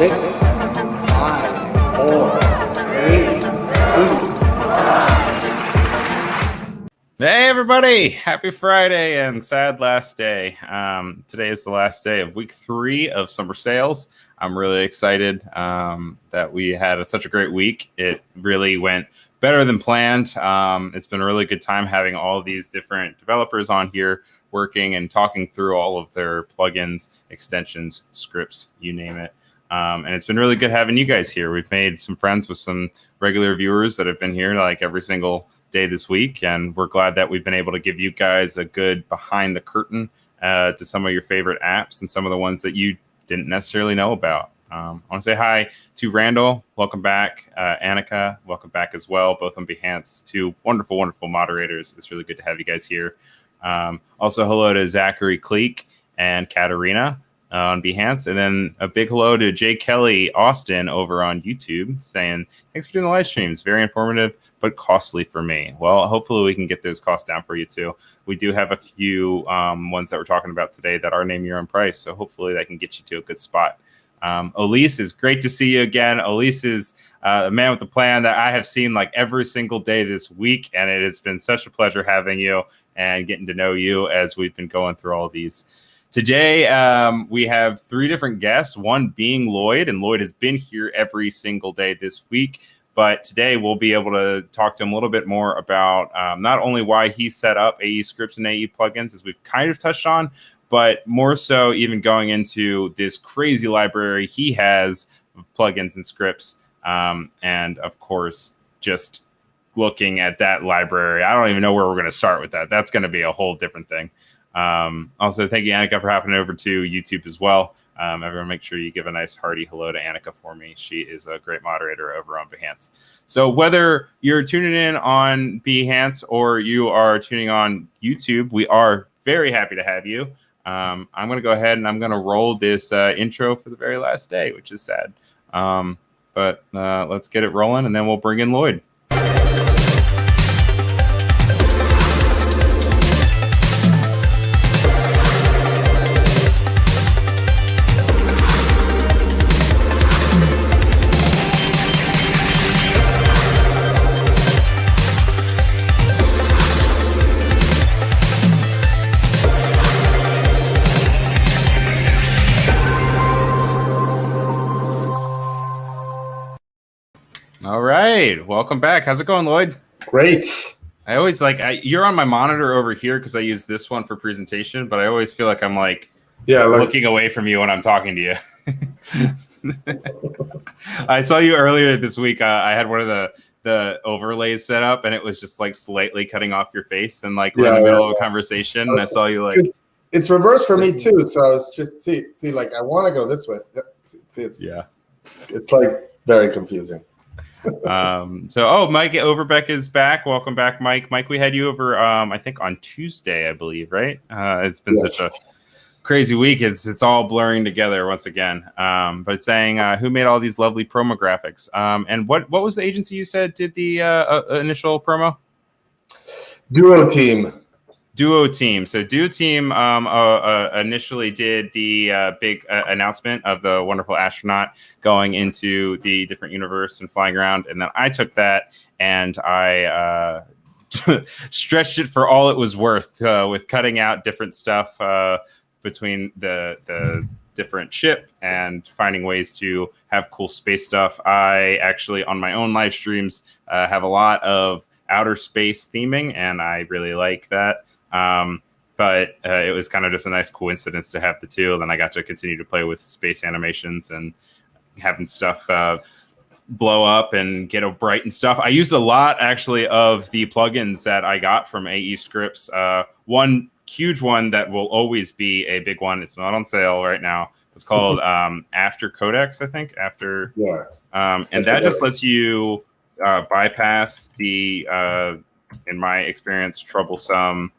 6, 5, 4, 3, 2. Hey everybody, happy Friday and sad last day. Today is the last day of week 3 of summer sales. I'm really excited that we had such a great week. It really went better than planned. It's been a really good time having all of these different developers on here working and talking through all of their plugins, extensions, scripts, you name it. And it's been really good having you guys here. We've made some friends with some regular viewers that have been here like every single day this week, and we're glad that we've been able to give you guys a good behind the curtain to some of your favorite apps and some of the ones that you didn't necessarily know about. I want to say hi to Randall. Welcome back. Annika, welcome back as well. Both on Behance, two wonderful, wonderful moderators. It's really good to have you guys here. Also, hello to Zachary Cleek and Katarina on Behance. And then a big hello to Jay Kelly Austin over on YouTube saying, thanks for doing the live streams. Very informative, but costly for me. Well, hopefully we can get those costs down for you too. We do have a few ones that we're talking about today that are name your own price. So hopefully that can get you to a good spot. Elise, is great to see you again. Elise is a man with a plan that I have seen like every single day this week. And it has been such a pleasure having you and getting to know you as we've been going through all of these. Today, we have 3 different guests, one being Lloyd, and Lloyd has been here every single day this week. But today we'll be able to talk to him a little bit more about not only why he set up AE scripts and AE plugins, as we've kind of touched on, but more so even going into this crazy library he has of plugins and scripts. And of course, just looking at that library, I don't even know where we're going to start with that. That's going to be a whole different thing. Also, thank you, Annika, for hopping over to YouTube as well. Everyone, make sure you give a nice hearty hello to Annika for me. She is a great moderator over on Behance. So whether you're tuning in on Behance or you are tuning on YouTube, we are very happy to have you. I'm going to go ahead and I'm going to roll this intro for the very last day, which is sad. But let's get it rolling, and then we'll bring in Lloyd. All right, welcome back. How's it going, Lloyd? Great. I always you're on my monitor over here because I use this one for presentation, but I always feel like I'm looking away from you when I'm talking to you. I saw you earlier this week. I had one of the overlays set up, and it was just like slightly cutting off your face, and like we're in the middle of a conversation, and I saw you like. It's reversed for me too, so I was just see like I want to go this way. It's like very confusing. Mike Overbeck is back. Welcome back, Mike. Mike, we had you over I think on Tuesday, I believe, right? It's been such a crazy week. It's all blurring together once again. But saying who made all these lovely promo graphics? And what was the agency you said did the initial promo? Duo Team. So Duo Team initially did the big announcement of the wonderful astronaut going into the different universe and flying around. And then I took that and I stretched it for all it was worth with cutting out different stuff between the different ship and finding ways to have cool space stuff. I actually, on my own live streams, have a lot of outer space theming, and I really like that. But it was kind of just a nice coincidence to have the two. And then I got to continue to play with space animations and having stuff blow up and get bright and stuff. I used a lot actually of the plugins that I got from AE Scripts. One huge one that will always be a big one. It's not on sale right now. It's called After Codex, I think. And that just lets you bypass the, in my experience, troublesome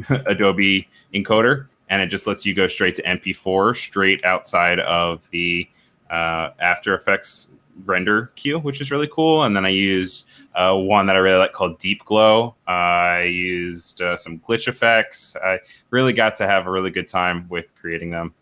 Adobe encoder, and it just lets you go straight to MP4 straight outside of the After Effects render queue, which is really cool. And then I used one that I really like called Deep Glow. I used some glitch effects. I really got to have a really good time with creating them.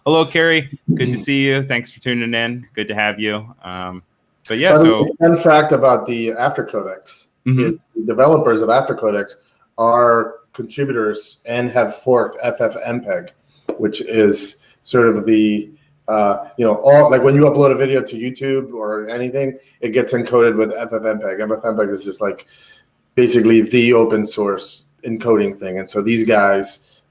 Hello, Carrie. Good to see you. Thanks for tuning in. Good to have you. But yeah, so fun fact about the After Codex is the developers of After Codex are contributors and have forked FFmpeg, which is sort of the all like when you upload a video to YouTube or anything, it gets encoded with FFmpeg. FFmpeg is just like basically the open source encoding thing, and so these guys,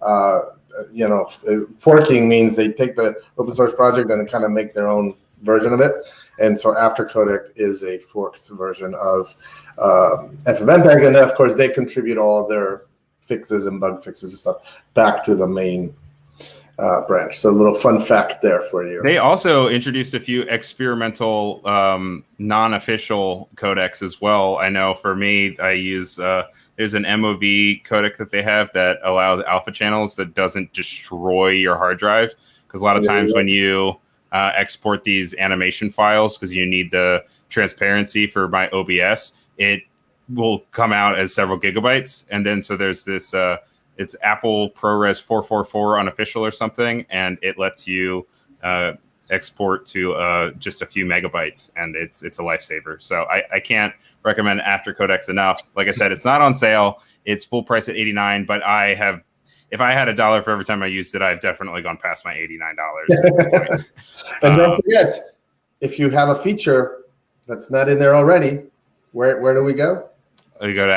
forking means they take the open source project and kind of make their own version of it. And so After Codex is a forked version of FFmpeg, and then of course they contribute all of their fixes and bug fixes and stuff back to the main branch. So a little fun fact there for you. They also introduced a few experimental non-official codecs as well. I know for me, I use there's an MOV codec that they have that allows alpha channels that doesn't destroy your hard drive, because a lot of times when you export these animation files, because you need the transparency for my OBS, it will come out as several gigabytes. And then so there's this it's Apple ProRes 444 unofficial or something, and it lets you export to just a few megabytes, and it's a lifesaver. So I can't recommend After Codex enough. Like I said, it's not on sale. It's full price at $89, but if I had $1 for every time I used it, I've definitely gone past my $89. And don't forget, if you have a feature that's not in there already, where do we go? We go to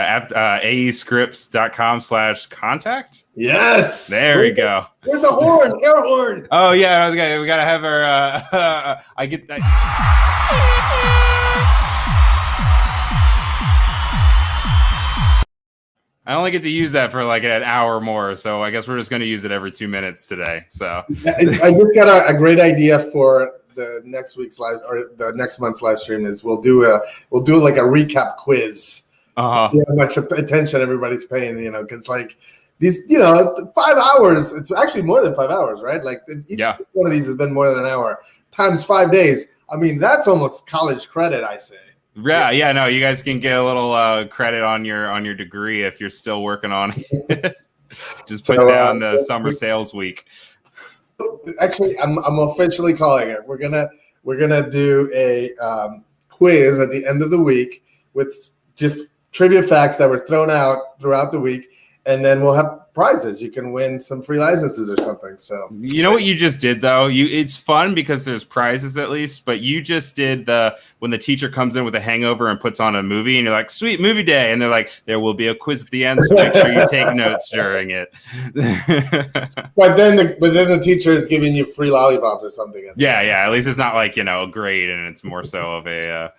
aescripts.com/contact. Yes. There we go. Where's the horn? Air horn. Oh yeah, we gotta have our. I get that. I only get to use that for like an hour more, so I guess we're just going to use it every 2 minutes today. So I just got a great idea for the next week's live or the next month's live stream. Is we'll do like a recap quiz. See how much attention everybody's paying, because like these, 5 hours. It's actually more than 5 hours, right? Like each one of these has been more than an hour times 5 days. I mean, that's almost college credit, I say. Yeah, no, you guys can get a little credit on your degree if you're still working on it. Just put down the summer sales week. Actually, I'm officially calling it. We're gonna do a quiz at the end of the week with just trivia facts that were thrown out throughout the week, and then we'll have prizes. You can win some free licenses or something. So you know what you just did though? It's fun because there's prizes at least, but you just did when the teacher comes in with a hangover and puts on a movie and you're like, sweet movie day, and they're like, there will be a quiz at the end, so make sure you take notes during it. But then the teacher is giving you free lollipops or something. Yeah, at least it's not like a grade, and it's more so of a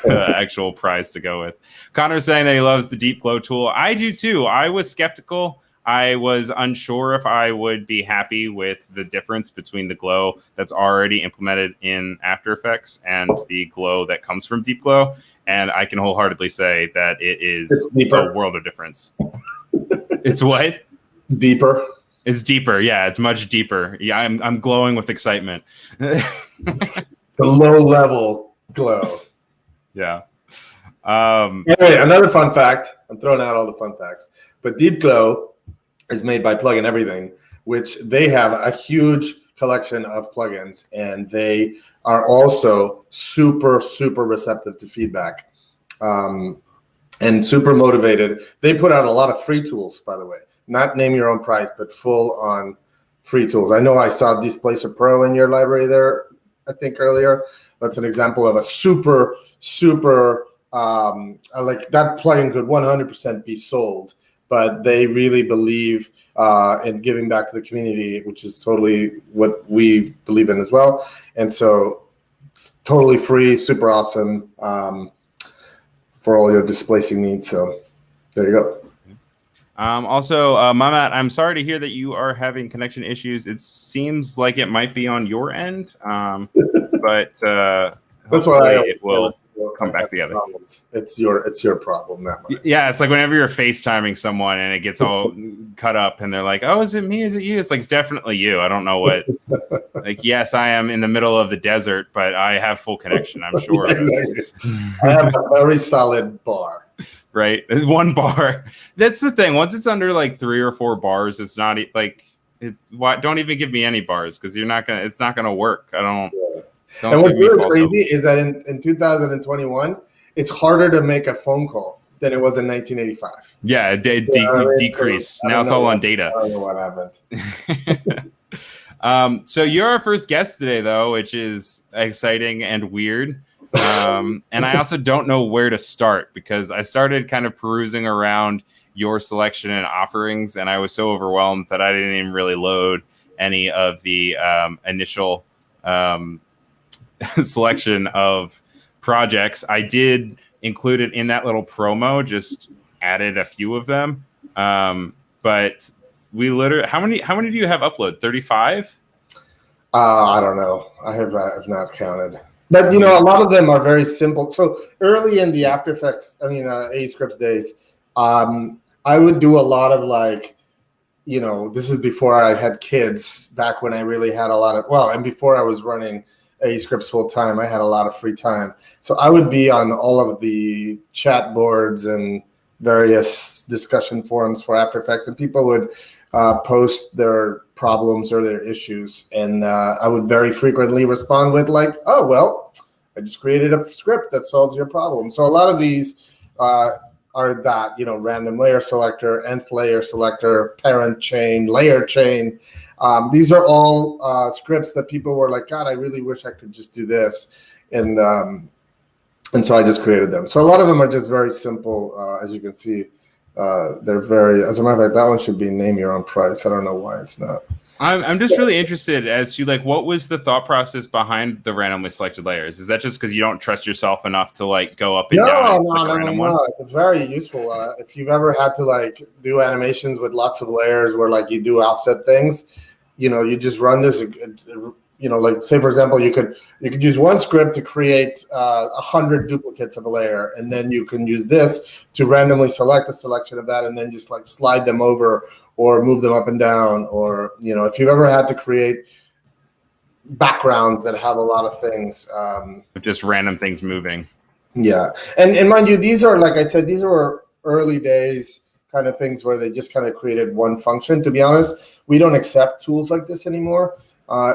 actual prize to go with. Connor's saying that he loves the Deep Glow tool. I do too. I was skeptical. I was unsure if I would be happy with the difference between the glow that's already implemented in After Effects and the glow that comes from Deep Glow. And I can wholeheartedly say that it is a world of difference. It's what? Deeper. It's deeper. Yeah, it's much deeper. Yeah, I'm glowing with excitement. It's a low level glow. Yeah. Anyway, another fun fact. I'm throwing out all the fun facts. But Deep Glow is made by Plugin Everything, which they have a huge collection of plugins, and they are also super, super receptive to feedback and super motivated. They put out a lot of free tools, by the way, not name your own price, but full on free tools. I know I saw Displacer Pro in your library there, I think earlier. That's an example of a super, super, like that plugin could 100% be sold. But they really believe in giving back to the community, which is totally what we believe in as well. And so it's totally free, super awesome for all your displacing needs. So there you go. Also, Mamat, I'm sorry to hear that you are having connection issues. It seems like it might be on your end, but that's why it will come back together. Problems. It's your problem, not mine. Yeah, it's like whenever you're FaceTiming someone and it gets all cut up and they're like, oh, is it me? Is it you? It's like, it's definitely you. I don't know what. Like, yes, I am in the middle of the desert, but I have full connection, I'm sure. Exactly. I have a very solid bar. Right? One bar. That's the thing. Once it's under like 3 or 4 bars, it's not like Why don't even give me any bars because it's not gonna work. Don't and what's give me really false crazy hope. is that in 2021, it's harder to make a phone call than it was in 1985. Yeah, it decreased. So, now it's all on data. I don't know what happened. So you're our first guest today, though, which is exciting and weird. And I also don't know where to start because I started kind of perusing around your selection and offerings, and I was so overwhelmed that I didn't even really load any of the initial selection of projects. I did include it in that little promo, just added a few of them. But we literally, how many do you have upload? 35? I don't know. I have not counted. But, a lot of them are very simple. So early in the After Effects, aescripts days, I would do a lot of this is before I had kids, back when I really had a lot of, and before I was running aescripts full time, I had a lot of free time. So I would be on all of the chat boards and various discussion forums for After Effects, and people would post their problems or their issues. And I would very frequently respond with oh, well, I just created a script that solves your problem. So a lot of these are that, random layer selector, nth layer selector, parent chain, layer chain. These are all scripts that people were like, God, I really wish I could just do this. And so I just created them. So a lot of them are just very simple. As you can see, they're very, as a matter of fact, that one should be name your own price. I don't know why it's not. I'm just really interested as to what was the thought process behind the randomly selected layers? Is that just because you don't trust yourself enough to go up and down and select a random one? It's very useful. If you've ever had to do animations with lots of layers where you do offset things, you just run this. Say for example, you could use one script to create 100 duplicates of a layer, and then you can use this to randomly select a selection of that, and then just slide them over or move them up and down. Or if you've ever had to create backgrounds that have a lot of things, just random things moving. Yeah, and mind you, these are, like I said, these were early days kind of things where they just kind of created one function. To be honest, we don't accept tools like this anymore.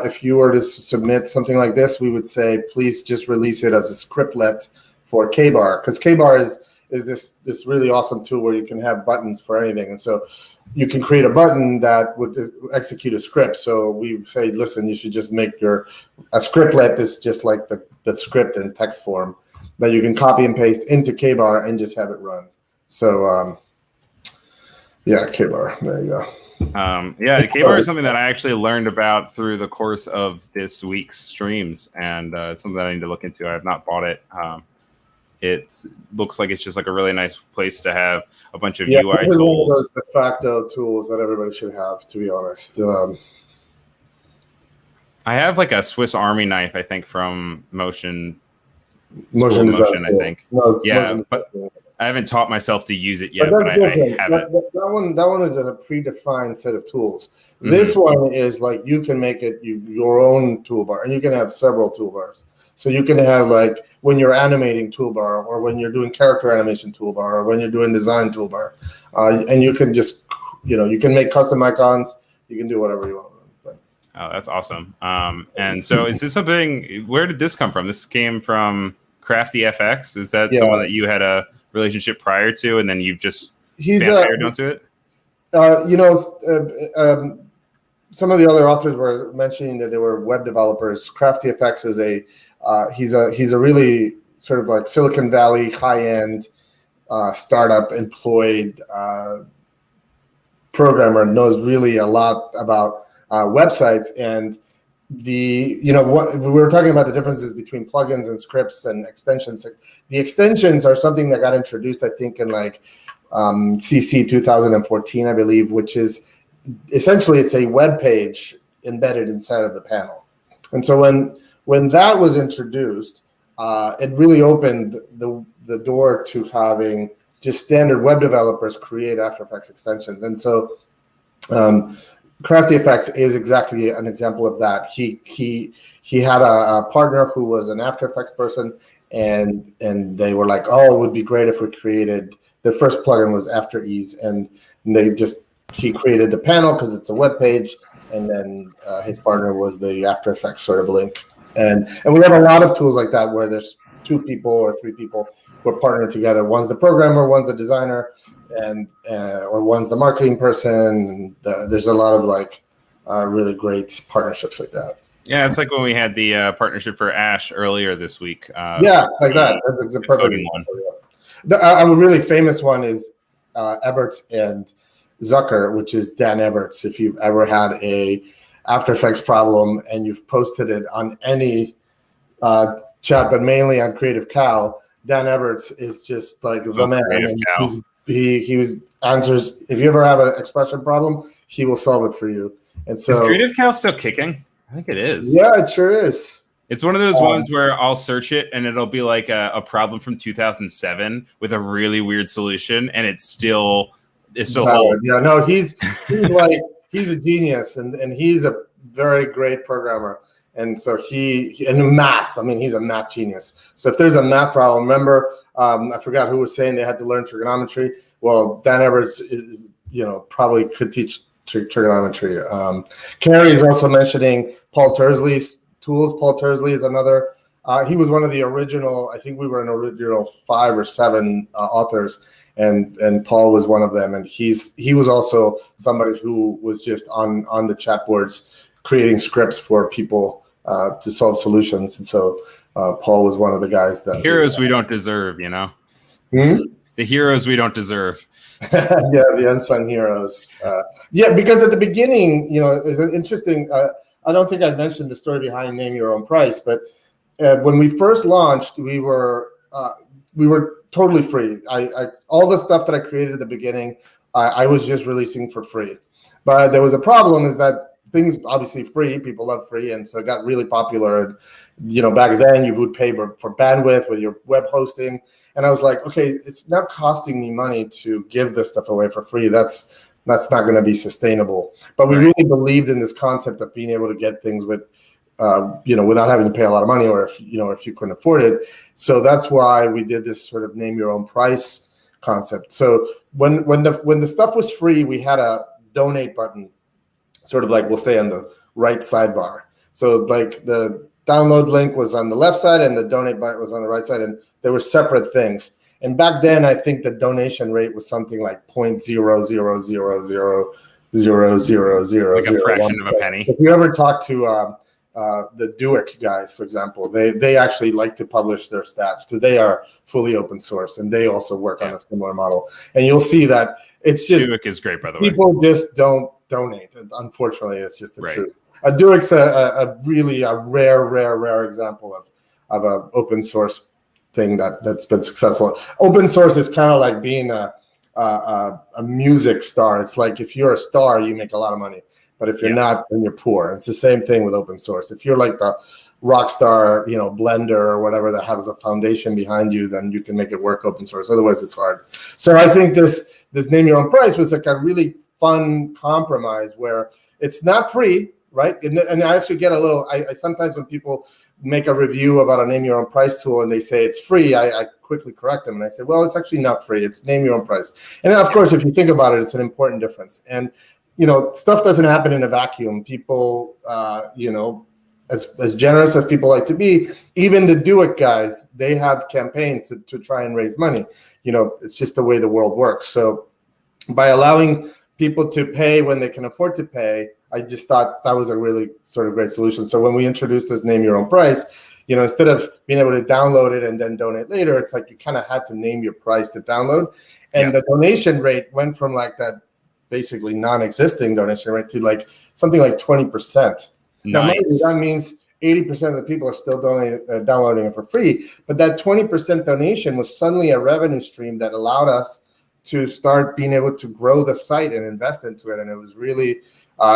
If you were to submit something like this, we would say, please just release it as a scriptlet for KBar, because KBar is this really awesome tool where you can have buttons for anything. And so you can create a button that would execute a script. So we say, listen, you should just make a scriptlet is just like the script in text form that you can copy and paste into KBar and just have it run. So yeah, KBar, there you go. KBar is something that I actually learned about through the course of this week's streams, and it's something that I need to look into. I have not bought it. It looks like it's just a really nice place to have a bunch of UI tools. One of those de facto tools that everybody should have, to be honest. I have a Swiss Army knife, I think, from Motion, I think. But I haven't taught myself to use it yet, but I have it. That one is a predefined set of tools. Mm-hmm. This one is you can make it your own toolbar, and you can have several toolbars. So you can have when you're animating toolbar, or when you're doing character animation toolbar, or when you're doing design toolbar, and you can just you can make custom icons. You can do whatever you want. Oh, that's awesome. And so is this something? Where did this come from? This came from Crafty FX. Is that someone that you had a relationship prior to, and then you've just vampired onto it? Some of the other authors were mentioning that they were web developers. Crafty FX is he's a really sort of Silicon Valley high-end startup employed programmer, knows really a lot about websites. And we were talking about the differences between plugins and scripts and extensions. The extensions are something that got introduced, I think, in CC 2014, I believe, which is essentially it's a web page embedded inside of the panel. And so when that was introduced, it really opened the door to having just standard web developers create After Effects extensions. And so Crafty FX is exactly an example of that. He had a partner who was an After Effects person, and they were like, oh, it would be great if we created, the first plugin was After Ease, and he created the panel because it's a web page, and then his partner was the After Effects sort of link. And we have a lot of tools like that where there's 2 people or 3 people who are partnered together. One's the programmer, one's the designer, and or one's the marketing person. There's a lot of like really great partnerships like that. Yeah, it's like when we had the partnership for Ash earlier this week. Yeah, like that. That's a perfect one. A really famous one is Eberts and Zucker, which is Dan Eberts. If you've ever had a After Effects problem and you've posted it on any chat, but mainly on Creative Cow, Dan Eberts is just like the man. Creative Cow. He answers. If you ever have an expression problem, he will solve it for you. And so, is Creative Cow still kicking? I think it is. Yeah, it sure is. It's one of those ones where I'll search it and it'll be like a problem from 2007 with a really weird solution, and it's still holds. Yeah, no, he's a genius, and he's a very great programmer. And so in math, I mean, he's a math genius. So if there's a math problem, remember, I forgot who was saying they had to learn trigonometry. Well, Dan Eberts is, probably could teach trigonometry. Carrie is also mentioning Paul Thursley's tools. Paul Thursley is another. He was one of the original. I think we were an original 5 or 7 authors, and Paul was one of them. And he was also somebody who was just on the chat boards creating scripts for people to solve solutions. And so Paul was one of the guys that heroes we don't deserve. The heroes we don't deserve. Yeah, the unsung heroes. Because at the beginning, it's an interesting. I don't think I mentioned the story behind Name Your Own Price, but when we first launched, we were totally free. I all the stuff that I created at the beginning, I was just releasing for free. But there was a problem: is that things obviously free, people love free, and so it got really popular. And, back then you would pay for bandwidth with your web hosting, and I was like, okay, it's not costing me money to give this stuff away for free. That's not going to be sustainable. But we really believed in this concept of being able to get things with, without having to pay a lot of money, or if you couldn't afford it. So that's why we did this sort of name your own price concept. So when the stuff was free, we had a donate button, sort of like we'll say on the right sidebar. So like the download link was on the left side and the donate button was on the right side, and they were separate things. And back then, I think the donation rate was something like 0.000000000. Like a fraction of a penny. If you ever talk to the Duick guys, for example, they actually like to publish their stats because they are fully open source and they also work on a similar model. And you'll see that it's just Duick is great, by the way. People just don't donate. Unfortunately, it's just the truth. Duick's a really rare example of an open source thing that's been successful. Open source is kind of like being a music star. It's like if you're a star, you make a lot of money. But if you're not, then you're poor. It's the same thing with open source. If you're like the rock star, Blender or whatever that has a foundation behind you, then you can make it work open source. Otherwise, it's hard. So I think this name your own price was like a really fun compromise where it's not free, right? And I actually get a little. I sometimes when people make a review about a name your own price tool and they say it's free, I quickly correct them and I say, well, it's actually not free. It's name your own price. And of course, if you think about it, it's an important difference. And stuff doesn't happen in a vacuum. People, as generous as people like to be, even the Do-It guys, they have campaigns to try and raise money. It's just the way the world works. So by allowing people to pay when they can afford to pay, I just thought that was a really sort of great solution. So when we introduced this name your own price, instead of being able to download it and then donate later, it's like you kind of had to name your price to download. And the donation rate went from like that basically non-existing donation rate to like something like 20%. Now, that means 80% of the people are still downloading it for free. But that 20% donation was suddenly a revenue stream that allowed us to start being able to grow the site and invest into it. And it was really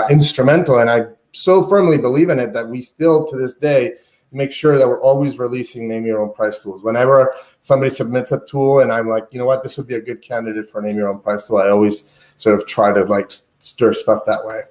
instrumental. And I so firmly believe in it that we still, to this day, make sure that we're always releasing name your own price tools. Whenever somebody submits a tool and I'm like, this would be a good candidate for a name your own price tool, I always sort of try to like stir stuff that way.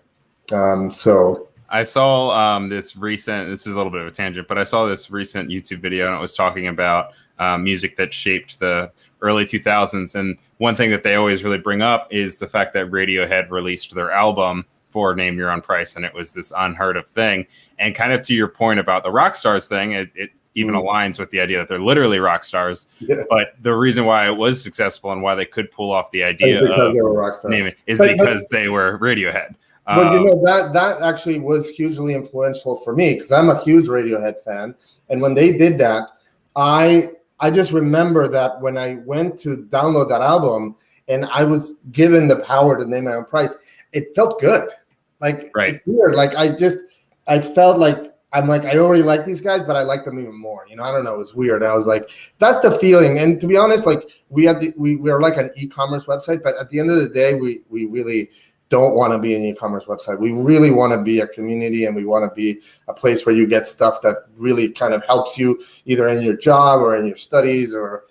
So I saw this is a little bit of a tangent, but I saw this recent YouTube video and it was talking about music that shaped the early 2000s. And one thing that they always really bring up is the fact that Radiohead released their album for name your own price, and it was this unheard of thing. And kind of to your point about the rock stars thing, it even aligns with the idea that they're literally rock stars. Yeah. But the reason why it was successful and why they could pull off the idea of they were rock stars. naming is because they were Radiohead. But you know, that actually was hugely influential for me, because I'm a huge Radiohead fan. And when they did that, I just remember that when I went to download that album and I was given the power to name my own price, it felt good. Like, it's weird. Like, I felt like, I already like these guys, but I like them even more. You know, I don't know. It was weird. I was like, that's the feeling. And to be honest, like, we are like an e-commerce website, but at the end of the day, we really don't want to be an e-commerce website. We really want to be a community, and we want to be a place where you get stuff that really kind of helps you either in your job or in your studies, or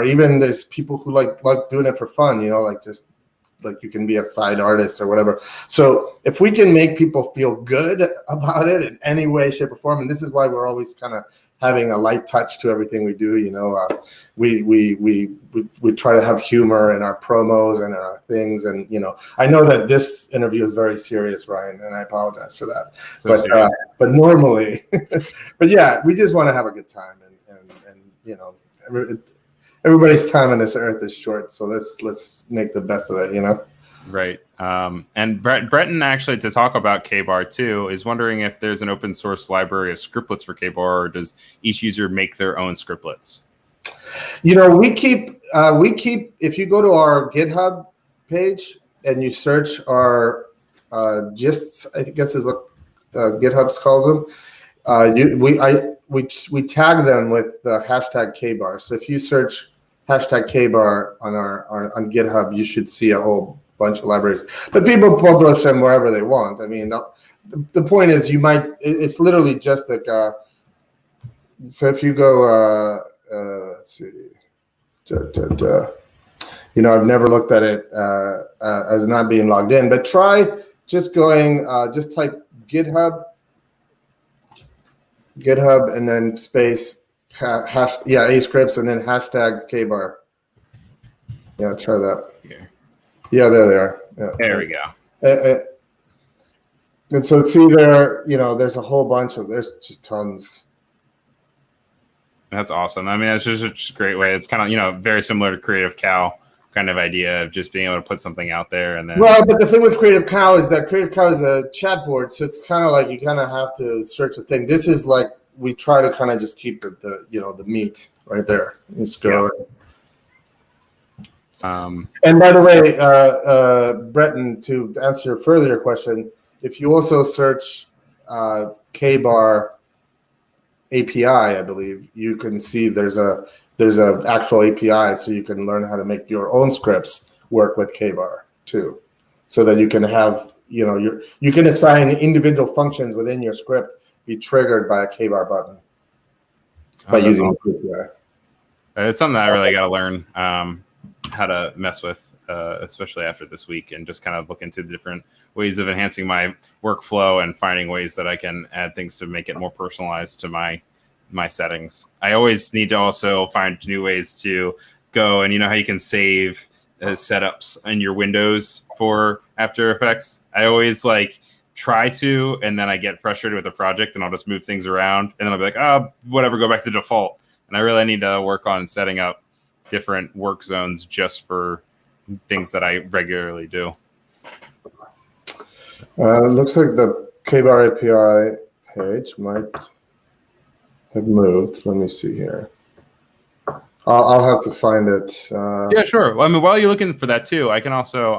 even there's people who like doing it for fun, you know, like just like you can be a side artist or whatever. So if we can make people feel good about it in any way, shape, or form, and this is why we're always kind of having a light touch to everything we do. You know, we try to have humor in our promos and our things. And you know, I know that this interview is very serious, Ryan, and I apologize for that. But normally, but yeah, we just want to have a good time, and you know, everybody's time on this earth is short, so let's make the best of it. You know. Right. And Breton, actually, to talk about KBar too, is wondering if there's an open source library of scriptlets for KBar, or does each user make their own scriptlets? You know, we keep if you go to our GitHub page and you search our gists, I guess is what GitHub calls them. We tag them with the hashtag KBar. So if you search hashtag KBar on GitHub, you should see a whole bunch of libraries, but people publish them wherever they want. I mean, the point is, it's literally just like, so if you go, let's see, you know, I've never looked at it as not being logged in, but try just going, just type GitHub, and then space, aescripts, and then hashtag KBar. Yeah, try that. Yeah, there they are. Yeah. There we go. And so see there, you know, there's a whole bunch of, there's just tons. That's awesome. I mean, it's just a great way. It's kind of, you know, very similar to Creative Cow kind of idea of just being able to put something out there. And then, well, but the thing with Creative Cow is that Creative Cow is a chat board, so it's kind of like you kind of have to search the thing. This is like, we try to kind of just keep the you know, the meat right there. Let's go. Yeah. And by the way, Breton, to answer your further question, if you also search KBar API, I believe you can see there's a actual API, so you can learn how to make your own scripts work with KBar too, so that you can have, you know, you can assign individual functions within your script be triggered by a KBar button by using the API. It's something that I really got to learn how to mess with, especially after this week, and just kind of look into the different ways of enhancing my workflow and finding ways that I can add things to make it more personalized to my settings. I always need to also find new ways to go, and you know how you can save setups in your windows for After Effects. I always like try to, and then I get frustrated with the project and I'll just move things around, and then I'll be like, oh, whatever, go back to default. And I really need to work on setting up different work zones just for things that I regularly do. It looks like the KBar API page might have moved. Let me see here. I'll have to find it. Yeah, sure. Well, I mean, while you're looking for that too, I can also,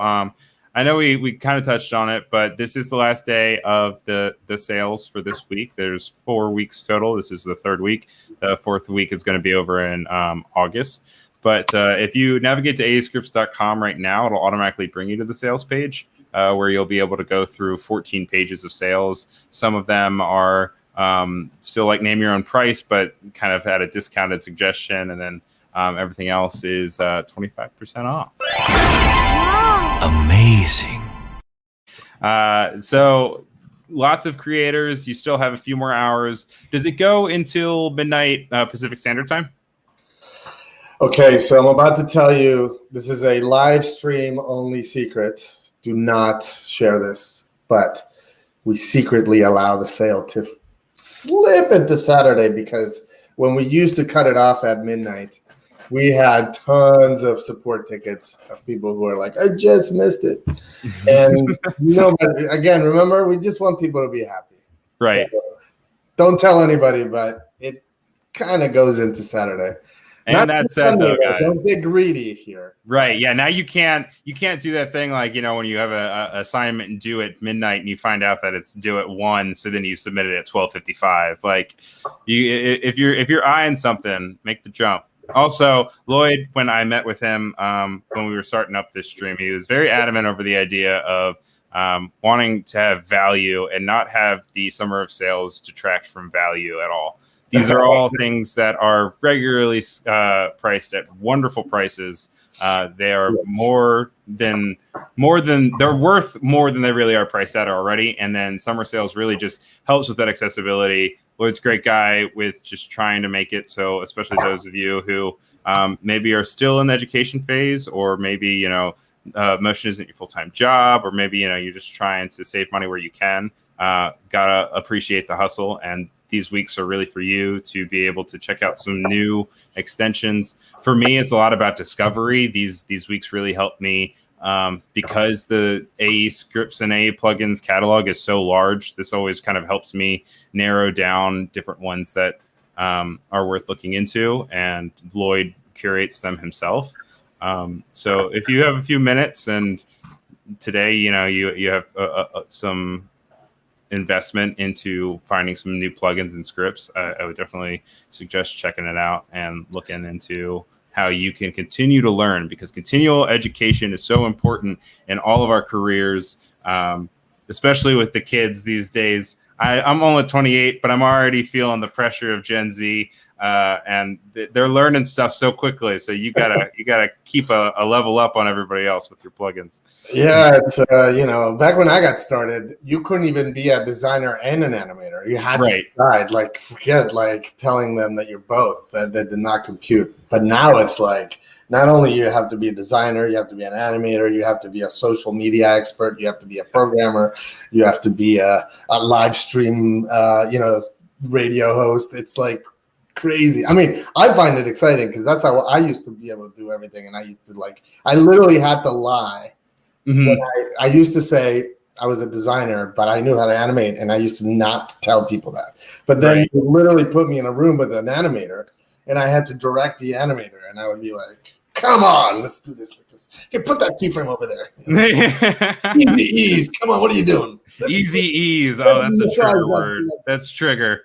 I know we kind of touched on it, but this is the last day of the sales for this week. There's 4 weeks total. This is the third week. The fourth week is going to be over in August. But if you navigate to aescripts.com right now, it'll automatically bring you to the sales page where you'll be able to go through 14 pages of sales. Some of them are still like name your own price, but kind of at a discounted suggestion. And then everything else is 25% off. Amazing. So lots of creators. You still have a few more hours. Does it go until midnight Pacific Standard Time? Okay, so I'm about to tell you, this is a live stream only secret. Do not share this. but we secretly allow the sale to slip into Saturday because when we used to cut it off at midnight, we had tons of support tickets of people who are like, I just missed it. And but again, remember, we just want people to be happy. Right. So don't tell anybody, but it kind of goes into Saturday. And that said, though, guys, don't get greedy here. Right. Yeah. Now you can't do that thing like, when you have a assignment and due at midnight and you find out that it's due at 1, so then you submit it at 12:55. Like, if you're eyeing something, make the jump. Also, Lloyd, when I met with him when we were starting up this stream, he was very adamant over the idea of wanting to have value and not have the summer of sales detract from value at all. These are all things that are regularly priced at wonderful prices. They are they're worth more than they really are priced at already. And then summer sales really just helps with that accessibility. Lloyd's a great guy with just trying to make it so, especially those of you who maybe are still in the education phase, or maybe, motion isn't your full-time job, or maybe, you're just trying to save money where you can. Gotta appreciate the hustle, and these weeks are really for you to be able to check out some new extensions. For me, it's a lot about discovery. These weeks really help me because the AE scripts and AE plugins catalog is so large. This always kind of helps me narrow down different ones that are worth looking into, and Lloyd curates them himself. So if you have a few minutes, and today, you have some investment into finding some new plugins and scripts, I would definitely suggest checking it out and looking into how you can continue to learn, because continual education is so important in all of our careers, especially with the kids these days. I'm only 28, but I'm already feeling the pressure of Gen Z, and they're learning stuff so quickly. So you gotta keep a level up on everybody else with your plugins. Yeah, it's back when I got started, you couldn't even be a designer and an animator. You had to decide, forget telling them that you're both. That did not compute. But now it's like, not only you have to be a designer, you have to be an animator, you have to be a social media expert, you have to be a programmer, you have to be a live stream, radio host. It's like crazy. I mean, I find it exciting because that's how I used to be able to do everything. And I used to I literally had to lie. Mm-hmm. I used to say I was a designer, but I knew how to animate, and I used to not tell people that. But then you literally put me in a room with an animator, and I had to direct the animator, and I would be like, come on, let's do this like this. Hey, put that keyframe over there. Easy ease. Come on, what are you doing? Easy ease. Oh, that's a trigger word. That's trigger.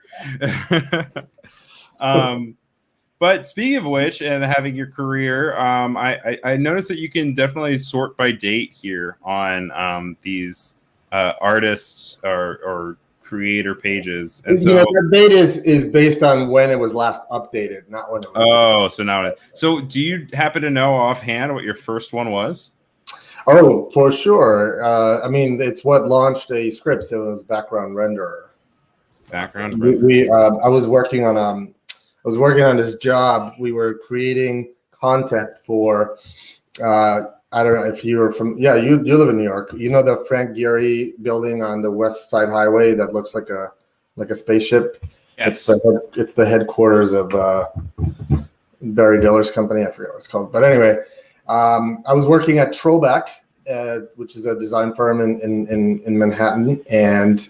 But speaking of which, and having your career, I noticed that you can definitely sort by date here on these artists or creator pages. And so the date is based on when it was last updated, not when it was. So do you happen to know offhand what your first one was? Oh, for sure. I mean, it's what launched aescripts. It was background renderer. I was working on this job. We were creating content for I don't know if you're from you live in New York. You know the Frank Gehry building on the West Side Highway that looks like a spaceship? Yes. It's the headquarters of Barry Diller's company. I forget what it's called. But anyway, I was working at Trollback, which is a design firm in Manhattan, and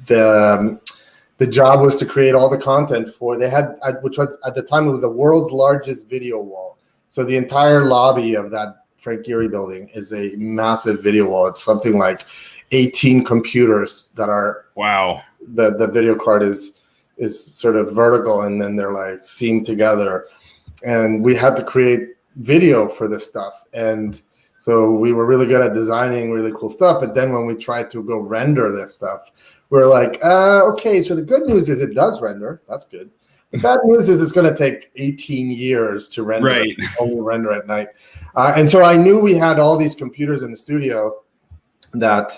the job was to create all the content which was at the time it was the world's largest video wall. So the entire lobby of that Frank Gehry building is a massive video wall. It's something like 18 computers that are the video card is sort of vertical, and then they're like seamed together. And we had to create video for this stuff. And so we were really good at designing really cool stuff. But then when we tried to go render this stuff, we're like, okay, so the good news is it does render. That's good. The bad news is it's going to take 18 years to render. Right. Only render at night. And so I knew we had all these computers in the studio that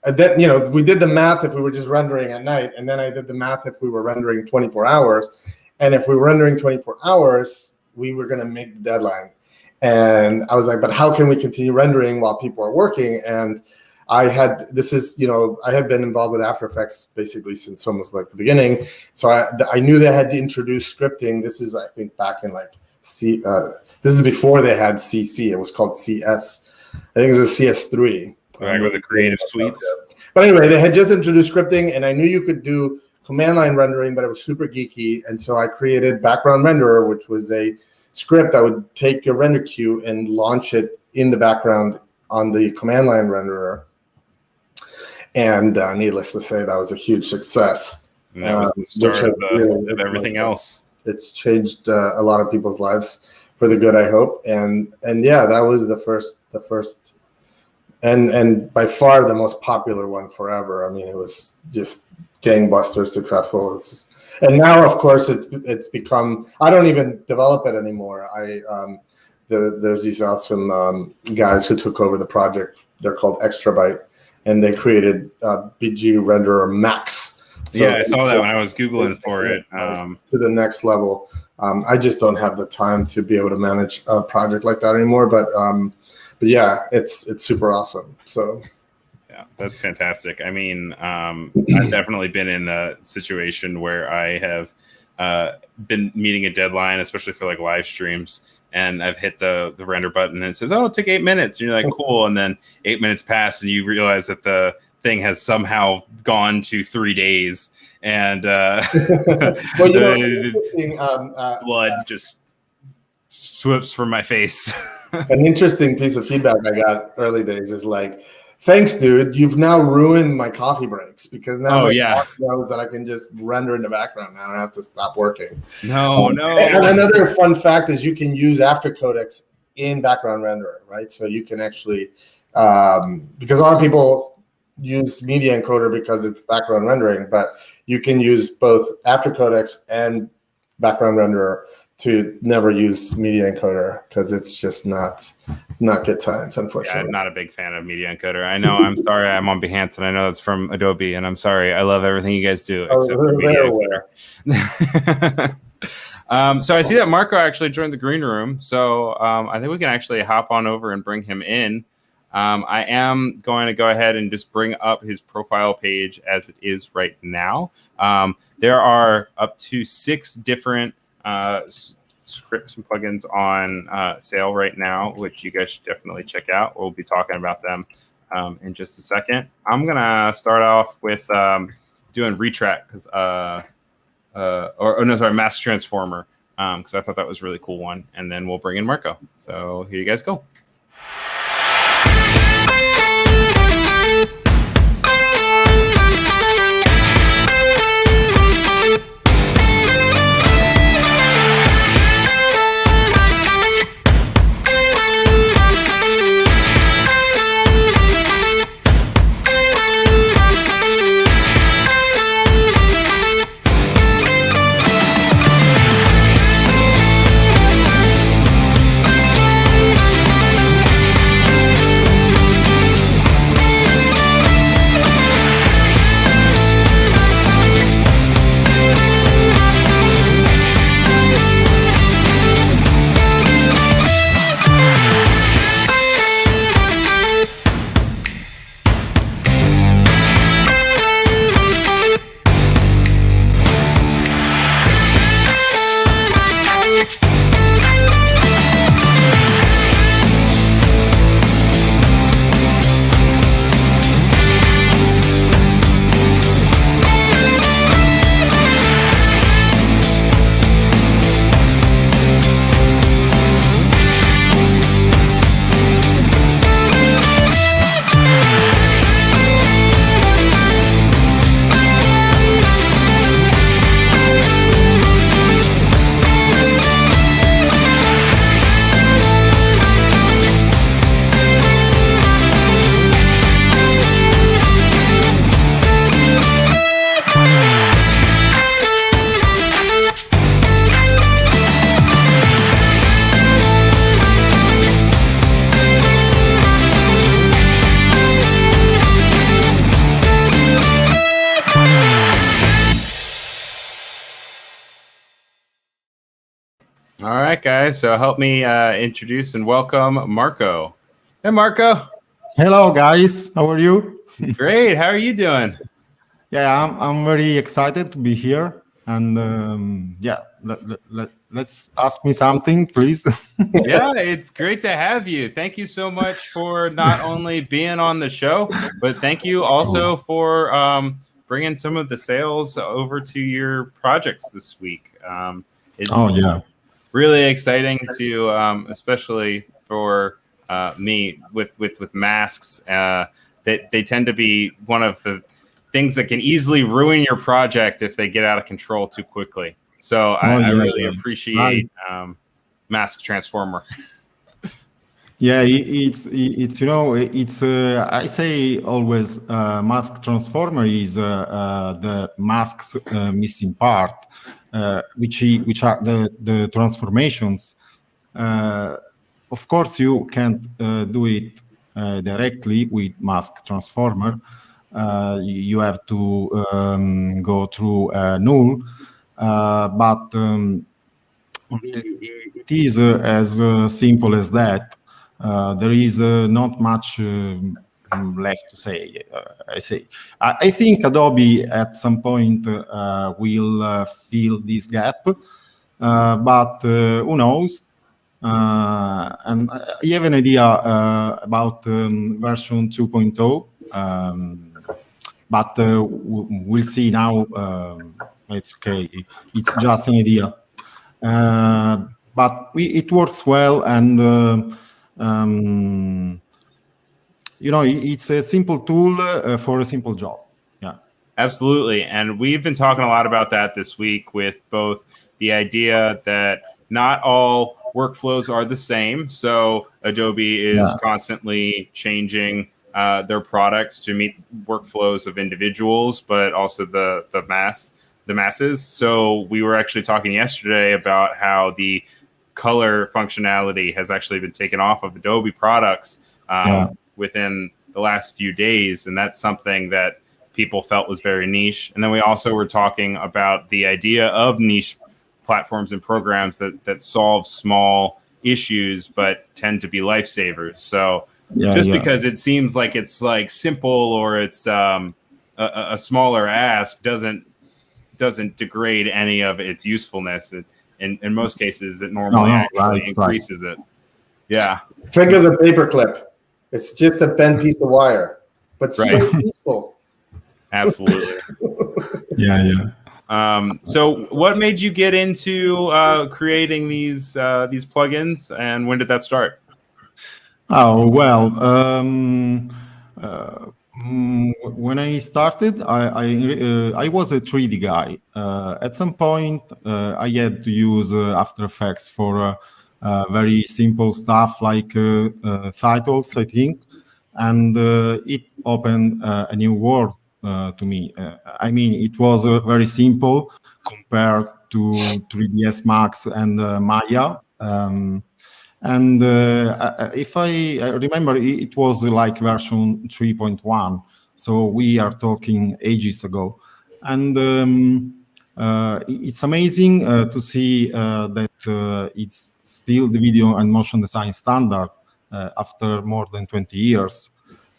we did the math if we were just rendering at night. And then I did the math if we were rendering 24 hours. And if we were rendering 24 hours, we were going to make the deadline. And I was like, but how can we continue rendering while people are working? And I had been involved with After Effects basically since almost like the beginning. So I knew they had to introduce scripting. This is, I think, back in like this is before they had CC. It was called CS. I think it was CS3. Back with the creative suites. But anyway, they had just introduced scripting, and I knew you could do command line rendering, but it was super geeky. And so I created Background Renderer, which was a script that would take your render queue and launch it in the background on the command line renderer. And needless to say, that was a huge success. And that was the start of everything else. It's changed a lot of people's lives for the good, I hope. And yeah, that was the first, and by far the most popular one forever. I mean, it was just gangbusters successful. And now, of course, it's become. I don't even develop it anymore. There's these awesome guys who took over the project. They're called Extrabyte, and they created BG Renderer Max. So yeah, I saw that when I was Googling for it. To the next level. I just don't have the time to be able to manage a project like that anymore. But yeah, it's super awesome. So. Yeah, that's fantastic. I mean, I've definitely been in a situation where I have been meeting a deadline, especially for like live streams, and I've hit the render button and it says, "Oh, it took 8 minutes." And you're like, "Cool." And then 8 minutes pass, and you realize that the thing has somehow gone to 3 days, and well, blood just swoops from my face. An interesting piece of feedback I got early days is like, "Thanks, dude. You've now ruined my coffee breaks because now my boss knows that I can just render in the background. Now I don't have to stop working." No. And another fun fact is you can use after codecs in background renderer, right? So you can actually, because a lot of people use media encoder because it's background rendering, but you can use both after codecs and background renderer to never use media encoder because it's not good times, unfortunately. Yeah, I'm not a big fan of media encoder. I know. I'm sorry. I'm on Behance, and I know it's from Adobe, and I'm sorry. I love everything you guys do except for media encoder. So I see that Marco actually joined the green room. So I think we can actually hop on over and bring him in. I am going to go ahead and just bring up his profile page as it is right now. There are up to 6 different scripts and plugins on sale right now, which you guys should definitely check out. We'll be talking about them in just a second. I'm gonna start off with doing Retract because Mass Transformer because I thought that was a really cool one, and then we'll bring in Marco. So here you guys go. All right, guys. So help me introduce and welcome Marco. Hey, Marco. Hello, guys. How are you? Great. How are you doing? Yeah, I'm very excited to be here. And let's ask me something, please. Yeah, it's great to have you. Thank you so much for not only being on the show, but thank you also for bringing some of the sales over to your projects this week. It's really exciting to, especially for me with masks. They tend to be one of the things that can easily ruin your project if they get out of control too quickly. So I really appreciate Mask Transformer. Yeah, it's I say always mask transformer is the mask's missing part, which are the transformations. Of course, you can't do it directly with mask transformer. You have to go through null, but it is as simple as that. There is not much left to say. I think Adobe at some point will fill this gap, but who knows? And I have an idea about version 2.0, but we'll see now. It's okay. It's just an idea. But it works well, and it's a simple tool for a simple job. Yeah, absolutely. And we've been talking a lot about that this week with both the idea that not all workflows are the same. So Adobe is constantly changing their products to meet workflows of individuals, but also the masses. So we were actually talking yesterday about how the color functionality has actually been taken off of Adobe products within the last few days. And that's something that people felt was very niche. And then we also were talking about the idea of niche platforms and programs that solve small issues, but tend to be lifesavers. So because it seems like it's like simple or it's a smaller ask doesn't degrade any of its usefulness. In most cases, it normally increases it. Yeah. Think of the paperclip. It's just a thin piece of wire, but so useful. Absolutely. Yeah. So what made you get into creating these plugins, and when did that start? Oh, well, when I started, I was a 3D guy. At some point, I had to use After Effects for very simple stuff like titles, I think, and it opened a new world to me. I mean, it was very simple compared to 3ds Max and Maya. And if I remember, it was like version 3.1. So we are talking ages ago. And it's amazing to see that it's still the video and motion design standard after more than 20 years.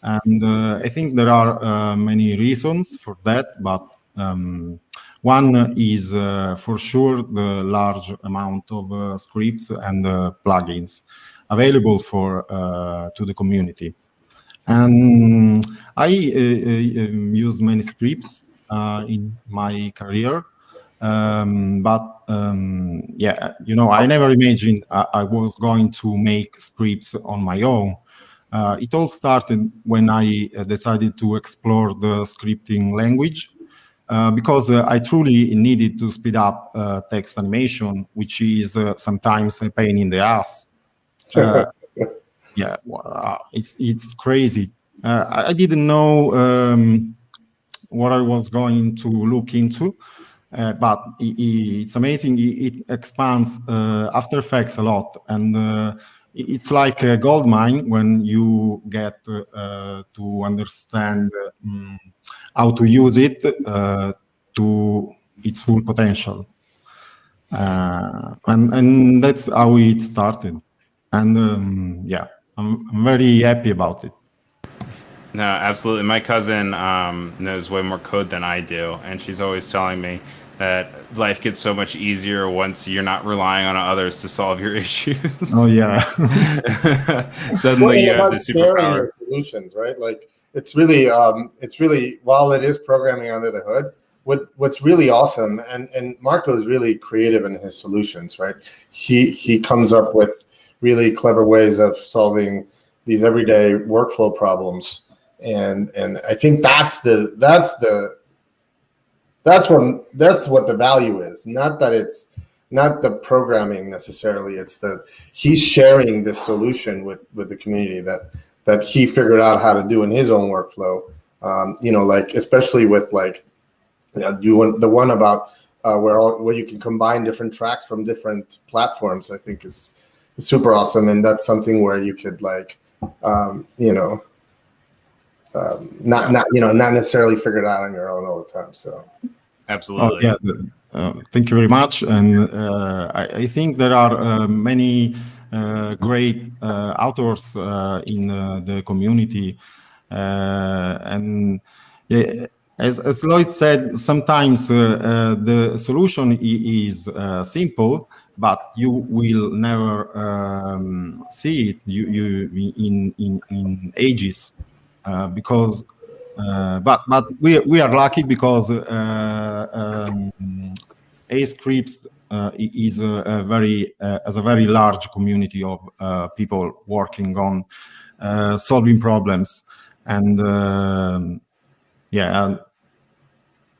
And I think there are many reasons for that, but one is for sure the large amount of scripts and plugins available to the community. And I used many scripts in my career, but I never imagined I was going to make scripts on my own. It all started when I decided to explore the scripting language. Because I truly needed to speed up text animation, which is sometimes a pain in the ass. It's crazy. I didn't know what I was going to look into, but it's amazing. It expands After Effects a lot, and it's like a gold mine when you get to understand how to use it to its full potential. And that's how it started. And I'm very happy about it. No, absolutely. My cousin knows way more code than I do, and she's always telling me that life gets so much easier once you're not relying on others to solve your Oh issues. yeah. Well, Suddenly and you have about this sharing superpower. your solutions, right? Like it's really while it is programming under the hood, what's really awesome, and Marco is really creative in his solutions, right? He comes up with really clever ways of solving these everyday workflow problems, and I think that's what the value is. Not that it's not the programming necessarily. It's that he's sharing this solution with the community that he figured out how to do in his own workflow. Like especially with like the one about where you can combine different tracks from different platforms. I think is super awesome, and that's something where you could like not necessarily figure it out on your own all the time. So. Oh, Absolutely. yeah. Thank you very much. And I think there are many great authors in the community. And yeah, as Lloyd said, sometimes the solution is simple, but you will never see it in ages because. But we are lucky because aescripts is a very as a very large community of people working on solving problems, and yeah,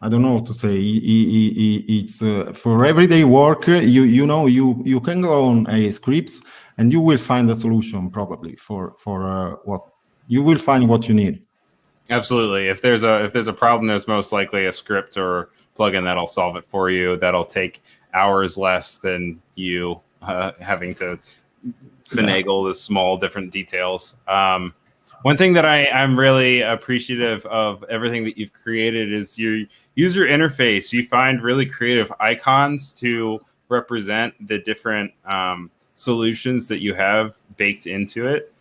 I don't know what to say. It's for everyday work. You can go on aescripts and you will find a solution probably for what you will find what you need. Absolutely. If there's a problem, there's most likely a script or plugin that'll solve it for you. That'll take hours less than you having to finagle the small different details. One thing that I'm really appreciative of everything that you've created is your user interface. You find really creative icons to represent the different solutions that you have baked into it.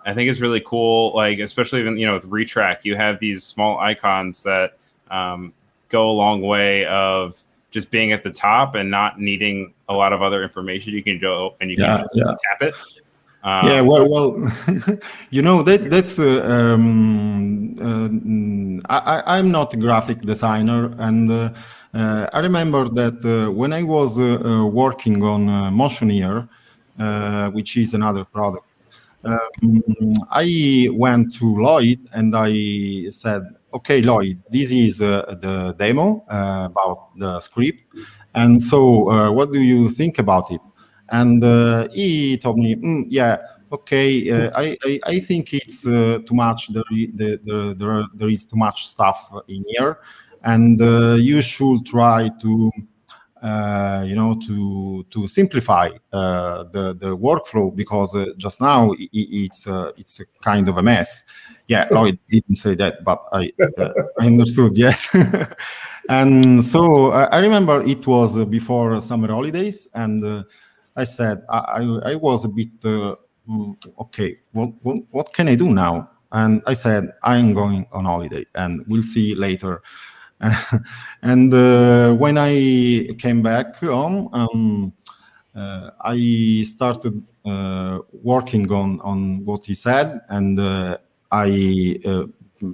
I think it's really cool, like especially even with Retract, you have these small icons that go a long way of just being at the top and not needing a lot of other information. You can go and you can just tap it. Yeah, well, that's I'm not a graphic designer, and I remember that when I was working on Motioneer, which is another product. I went to Lloyd and I said, okay, Lloyd, this is the demo about the script. And so what do you think about it? And he told me, yeah, okay, I think it's too much. There is too much stuff in here. And you should try to to simplify the workflow because just now it's a kind of a mess. Yeah, Lloyd didn't say that, but I understood. Yes, and so I remember it was before summer holidays, and I said I was a bit okay. What can I do now? And I said I'm going on holiday, and we'll see later. And when I came back home, I started working on what he said, and I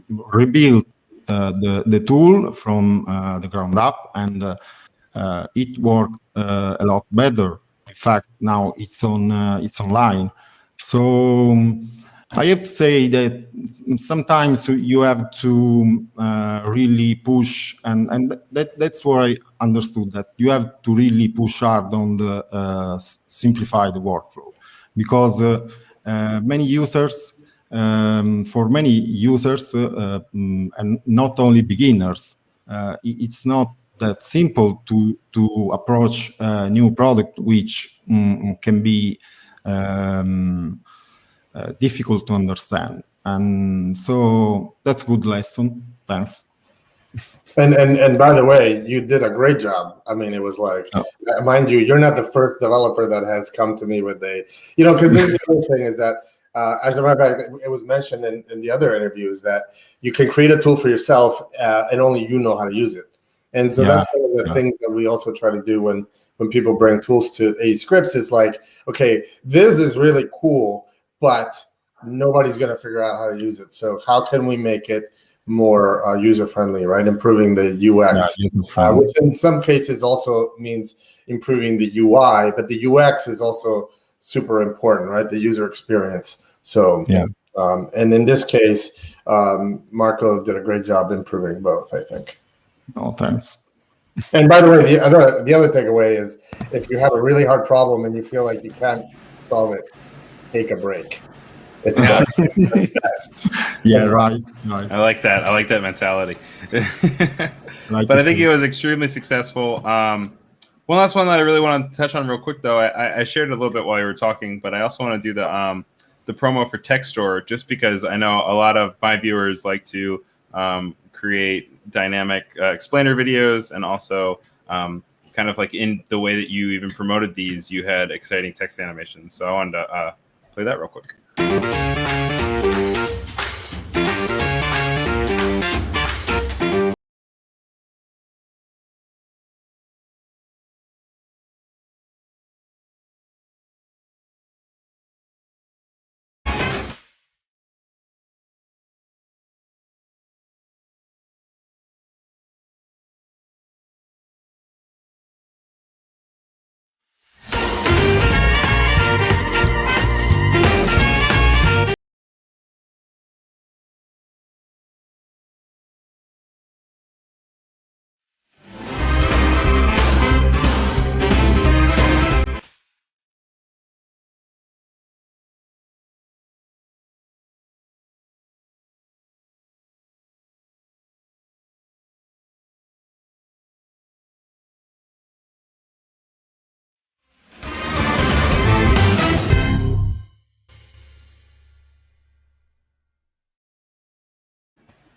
rebuilt the tool from the ground up, and it worked a lot better. In fact, now it's online. So I have to say that sometimes you have to really push, and that's where I understood that you have to really push hard on the simplify the workflow, because many users, for many users, and not only beginners, it's not that simple to approach a new product, which can be difficult to understand. And so that's a good lesson. Thanks. And by the way, you did a great job. I mean, it was like, mind you, you're not the first developer that has come to me with because this is the other thing is that As a matter of fact, it was mentioned in the other interviews that you can create a tool for yourself and only you know how to use it. And so that's one of the things that we also try to do when people bring tools to aescripts is like, okay, this is really cool, but nobody's going to figure out how to use it. So how can we make it more user-friendly, right? Improving the UX, which in some cases also means improving the UI, but the UX is also super important, right? The user experience. So, and in this case, Marco did a great job improving both, I think. Oh, thanks. And by the way, the other takeaway is if you have a really hard problem and you feel like you can't solve it, take a break. It's the best. Yeah, right. I like that. I like that mentality. But I think it was extremely successful. One last one that I really want to touch on real quick, though. I shared it a little bit while you were talking, but I also want to do the promo for Textstore, just because I know a lot of my viewers like to create dynamic explainer videos, and also kind of like in the way that you even promoted these, you had exciting text animations. So I wanted to play that real quick.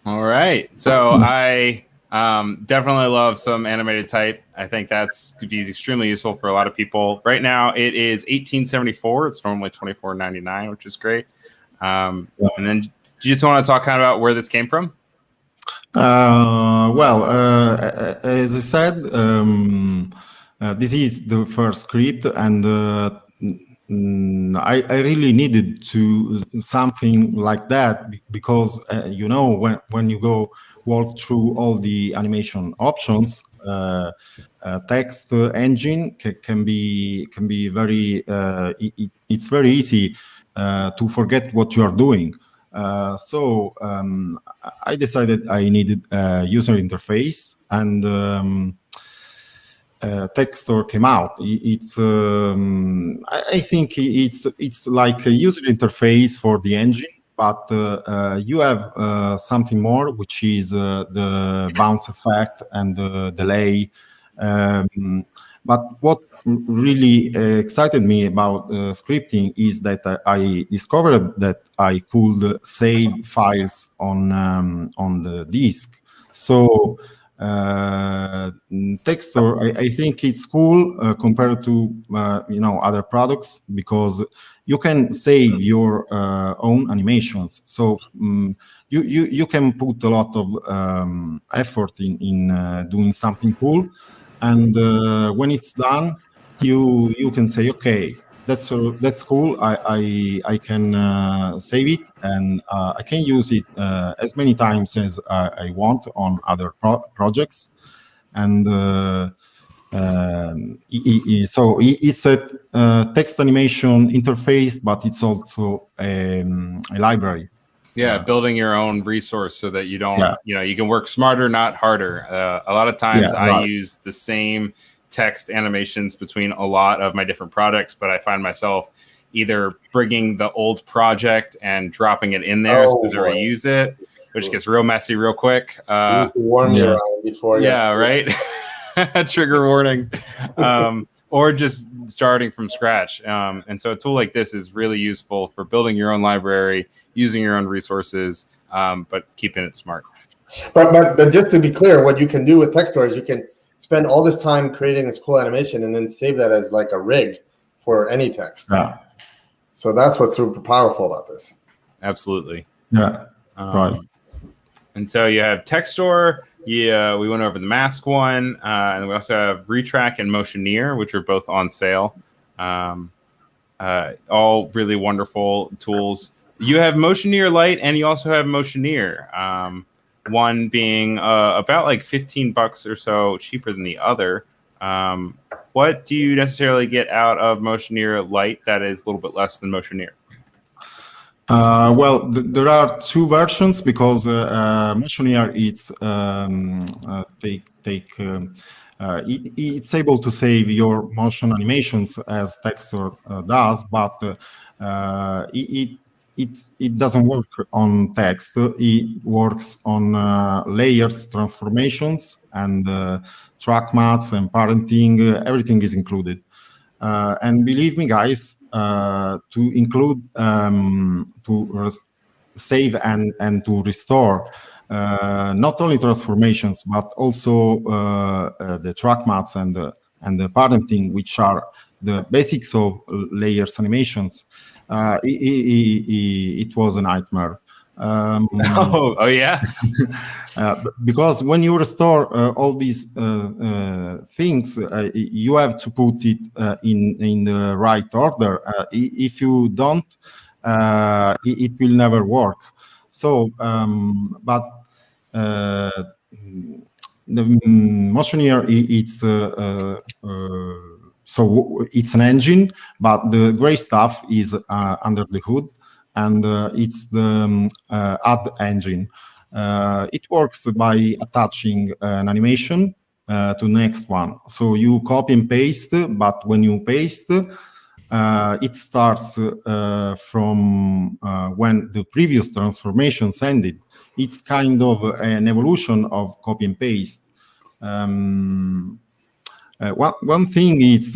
All right. So I definitely love some animated type. I think that's could be extremely useful for a lot of people. Right now, it is $18.74. It's normally $24.99, which is great. And then do you just want to talk kind of about where this came from? As I said, this is the first script, and I really needed to something like that because when you go walk through all the animation options, text engine can be very it's very easy to forget what you are doing. So I decided I needed a user interface, and Textstore came out. It's I think it's like a user interface for the engine, but you have something more, which is the bounce effect and the delay. But what really excited me about scripting is that I discovered that I could save files on the disk. So Textstore, I think it's cool compared to other products because you can save your own animations. So you can put a lot of effort in doing something cool, and when it's done, you can say, okay, that's cool. I can save it, and I can use it as many times as I want on other projects. And so it's a text animation interface, but it's also a library. Yeah, building your own resource so that you don't, you can work smarter, not harder. A lot of times I use the same text animations between a lot of my different products, but I find myself either bringing the old project and dropping it in there so to reuse it, which gets real messy real quick. Warn me around before. Yeah, right. Trigger warning. Or just starting from scratch. And so a tool like this is really useful for building your own library, using your own resources, but keeping it smart. But just to be clear, what you can do with Textstore is you can spend all this time creating this cool animation and then save that as like a rig for any text. So that's what's super powerful about this. Absolutely. Yeah, right. And so you have Textstore. Yeah, we went over the Mask one, and we also have Retract and Motioneer, which are both on sale. All really wonderful tools. You have Motioneer Lite, and you also have Motioneer. One being about like $15 or so cheaper than the other. What do you necessarily get out of Motioneer Lite that is a little bit less than Motioneer? Well, there are two versions because Motioneer it's able to save your motion animations as Textstore does, but it doesn't work on text. It works on layers, transformations, and track maps and parenting. Everything is included. And believe me, guys, to include save and to restore not only transformations but also the track maps and the parenting, which are the basics of layers animations. It was a nightmare. Oh yeah. Because when you restore all these things, you have to put it in the right order. If you don't, it will never work. So, but the Motioneer, so it's an engine, but the great stuff is under the hood, and it's the add engine. It works by attaching an animation to the next one. So you copy and paste, but when you paste, it starts from when the previous transformations ended. It's kind of an evolution of copy and paste. One thing is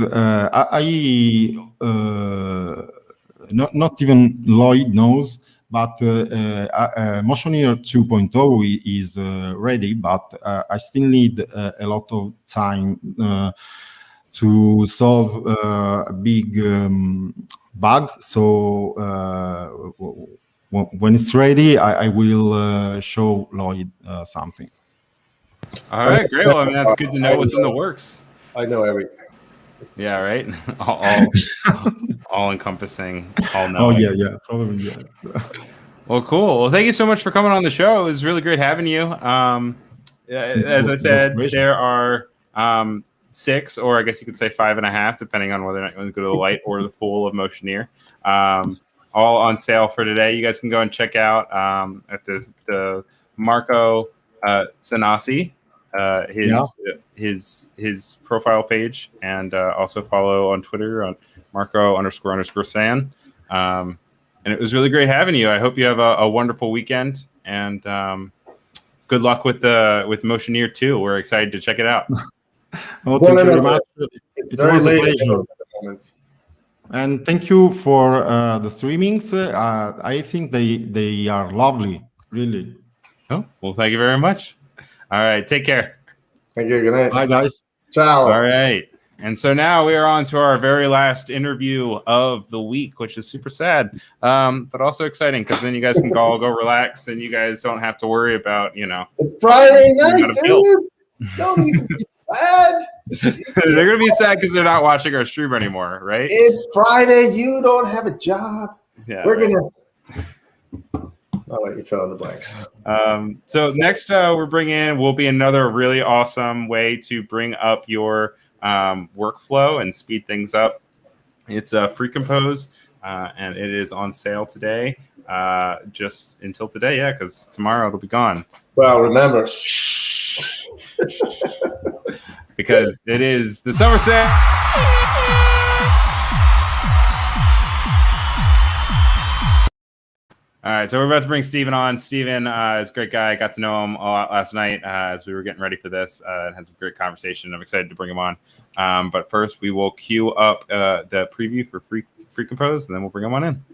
not even Lloyd knows, but Motioneer 2.0 is ready, but I still need a lot of time to solve a big bug. So when it's ready, I will show Lloyd something. All right, great. Well, I mean, that's good to know what's in the works. I know everything. Yeah, right. All encompassing, all knowing. Oh yeah, probably yeah. Well, cool. Well, thank you so much for coming on the show. It was really great having you. As I said, there are 6, or I guess you could say 5.5, depending on whether or not you want to go to the light or the full of Motioneer. All on sale for today. You guys can go and check out at the Marco Sanasi, his profile page, and also follow on Twitter on Marco__San. And it was really great having you. I hope you have a wonderful weekend, and good luck with Motioneer 2. We're excited to check it out. Well, thank you very much. It's very late at the moment. And thank you for the streamings. I think they are lovely, really. Oh, well, thank you very much. All right, take care. Thank you. Good night. Bye, guys. Ciao. All right. And so now we are on to our very last interview of the week, which is super sad, but also exciting because then you guys can all go relax and you guys don't have to worry about, It's Friday night, dude. Don't even be sad. They're going to be sad because they're not watching our stream anymore, right? It's Friday. You don't have a job. Yeah, We're going to... I'll let you fill in the blanks. So next will be another really awesome way to bring up your workflow and speed things up. It's a free compose, and it is on sale today, just until today, because tomorrow it'll be gone. Well, remember, because it is the summer sale. All right, so we're about to bring Steven on. Steven is a great guy. I got to know him a lot last night as we were getting ready for this and had some great conversation. I'm excited to bring him on. But first, we will queue up the preview for free compose, and then we'll bring him on in.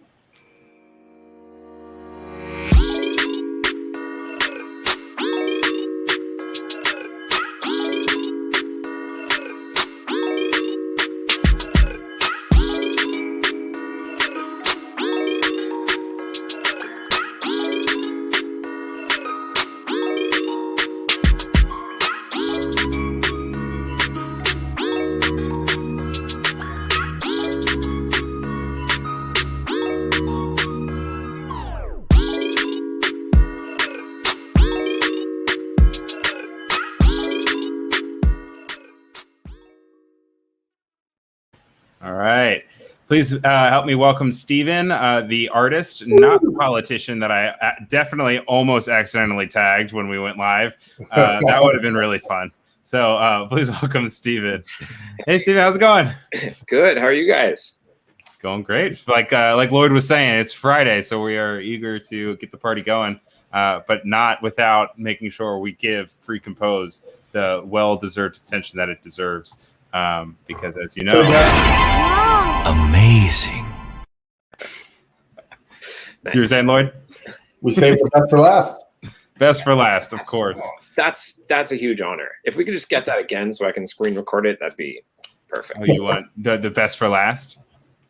All right. Please help me welcome Steven, the artist, not the politician that I definitely almost accidentally tagged when we went live. That would have been really fun. So please welcome Steven. Hey, Steven, how's it going? Good. How are you guys? Going great. Like Lloyd was saying, it's Friday, so we are eager to get the party going, but not without making sure we give Free Compose the well-deserved attention that it deserves. Because as you know, amazing. Nice. You were saying, Lloyd? We saved the best for last. Best for last, of course. That's a huge honor. If we could just get that again so I can screen record it, that'd be perfect. Oh, you want the best for last?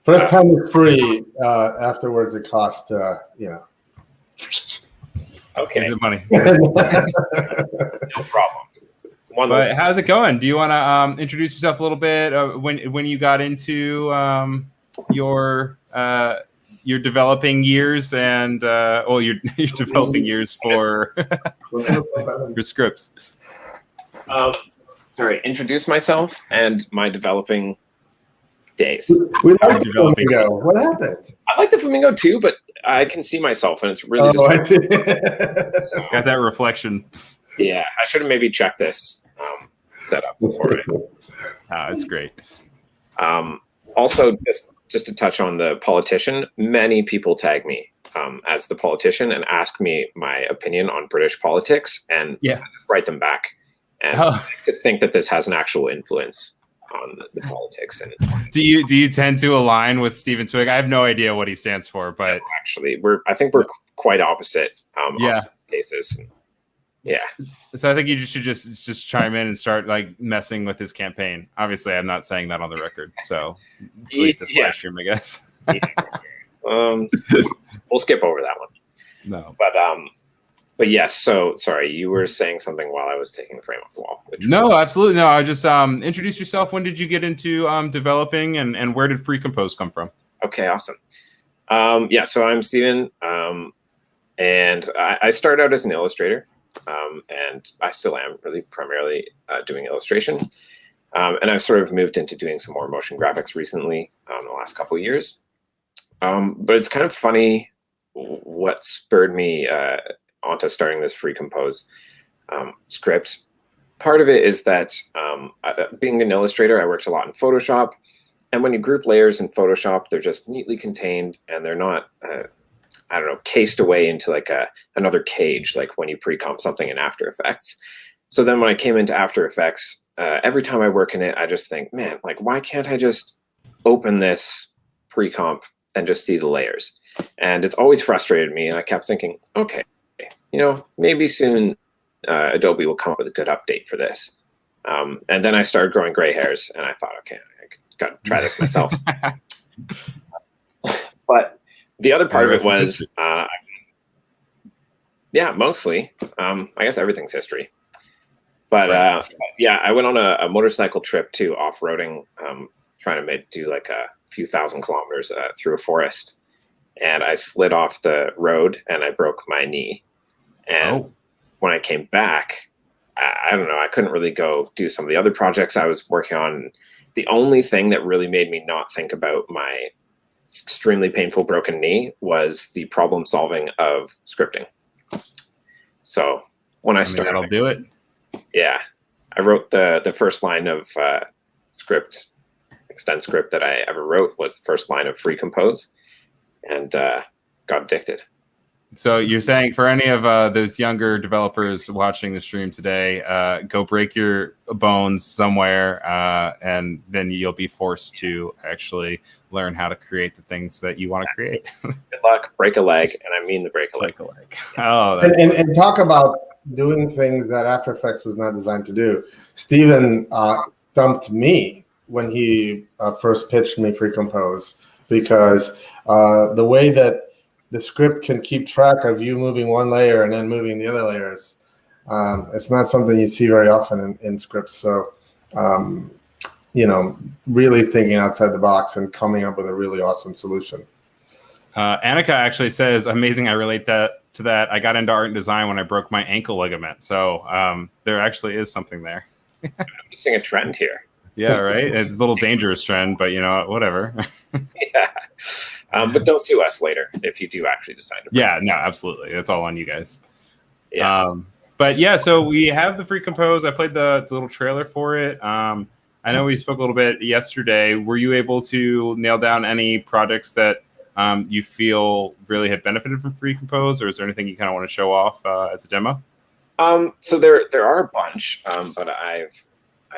First time is free. Afterwards, it costs, Okay. The money. No problem. But how's it going? Do you want to introduce yourself a little bit? When you got into your developing years and your developing years for your scripts. Sorry, introduce myself and my developing days. We like the flamingo. What happened? I like the flamingo too, but I can see myself and it's really I see. Got that reflection. Yeah, I should have maybe checked this setup before it. It's great. Also, just to touch on the politician, many people tag me as the politician and ask me my opinion on British politics, and I just write them back. And I like to think that this has an actual influence on the politics. And do you tend to align with Stephen Twigg? I have no idea what he stands for, but actually, I think we're quite opposite. On cases. Yeah. So I think you should just chime in and start like messing with his campaign. Obviously, I'm not saying that on the record, so delete this live stream, I guess. We'll skip over that one. No. But yes. So sorry, you were saying something while I was taking the frame off the wall. No, absolutely no. I just introduce yourself. When did you get into developing, and where did Free Compose come from? Okay, awesome. So I'm Steven, and I started out as an illustrator. And I still am really primarily doing illustration. And I've sort of moved into doing some more motion graphics recently in the last couple of years. But it's kind of funny what spurred me onto starting this Free Compose script. Part of it is that being an illustrator, I worked a lot in Photoshop. And when you group layers in Photoshop, they're just neatly contained and they're not cased away into like another cage, like when you pre-comp something in After Effects. So then when I came into After Effects, every time I work in it, I just think, man, like, why can't I just open this pre-comp and just see the layers? And it's always frustrated me. And I kept thinking, okay, maybe soon Adobe will come up with a good update for this. And then I started growing gray hairs and I thought, okay, I got to try this myself. But the other part of it was, mostly. I guess everything's history. But I went on a motorcycle trip to off-roading, trying to do like a few thousand kilometers through a forest. And I slid off the road and I broke my knee. And when I came back, I don't know, I couldn't really go do some of the other projects I was working on. The only thing that really made me not think about my extremely painful broken knee was the problem solving of scripting. So when I started, that'll do it. Yeah, I wrote the first line of extend script that I ever wrote was the first line of Free Compose, and got addicted. So you're saying for any of those younger developers watching the stream today, go break your bones somewhere, and then you'll be forced to actually learn how to create the things that you want to create. Good luck, break a leg, and I mean the break a leg. Oh, that's and talk about doing things that After Effects was not designed to do. Steven stumped me when he first pitched me Free Compose, because the way that the script can keep track of you moving one layer and then moving the other layers. It's not something you see very often in scripts. So, really thinking outside the box and coming up with a really awesome solution. Annika actually says, amazing, I relate to that. I got into art and design when I broke my ankle ligament. So there actually is something there. I'm missing a trend here. Yeah, right. It's a little dangerous trend, but whatever. Yeah. But don't sue us later if you do actually decide to. Yeah, no, absolutely. That's all on you guys. Yeah. But yeah, so we have the free compose. I played the little trailer for it. I know we spoke a little bit yesterday. Were you able to nail down any projects that you feel really have benefited from free compose, or is there anything you kind of want to show off as a demo? So there are a bunch, but I've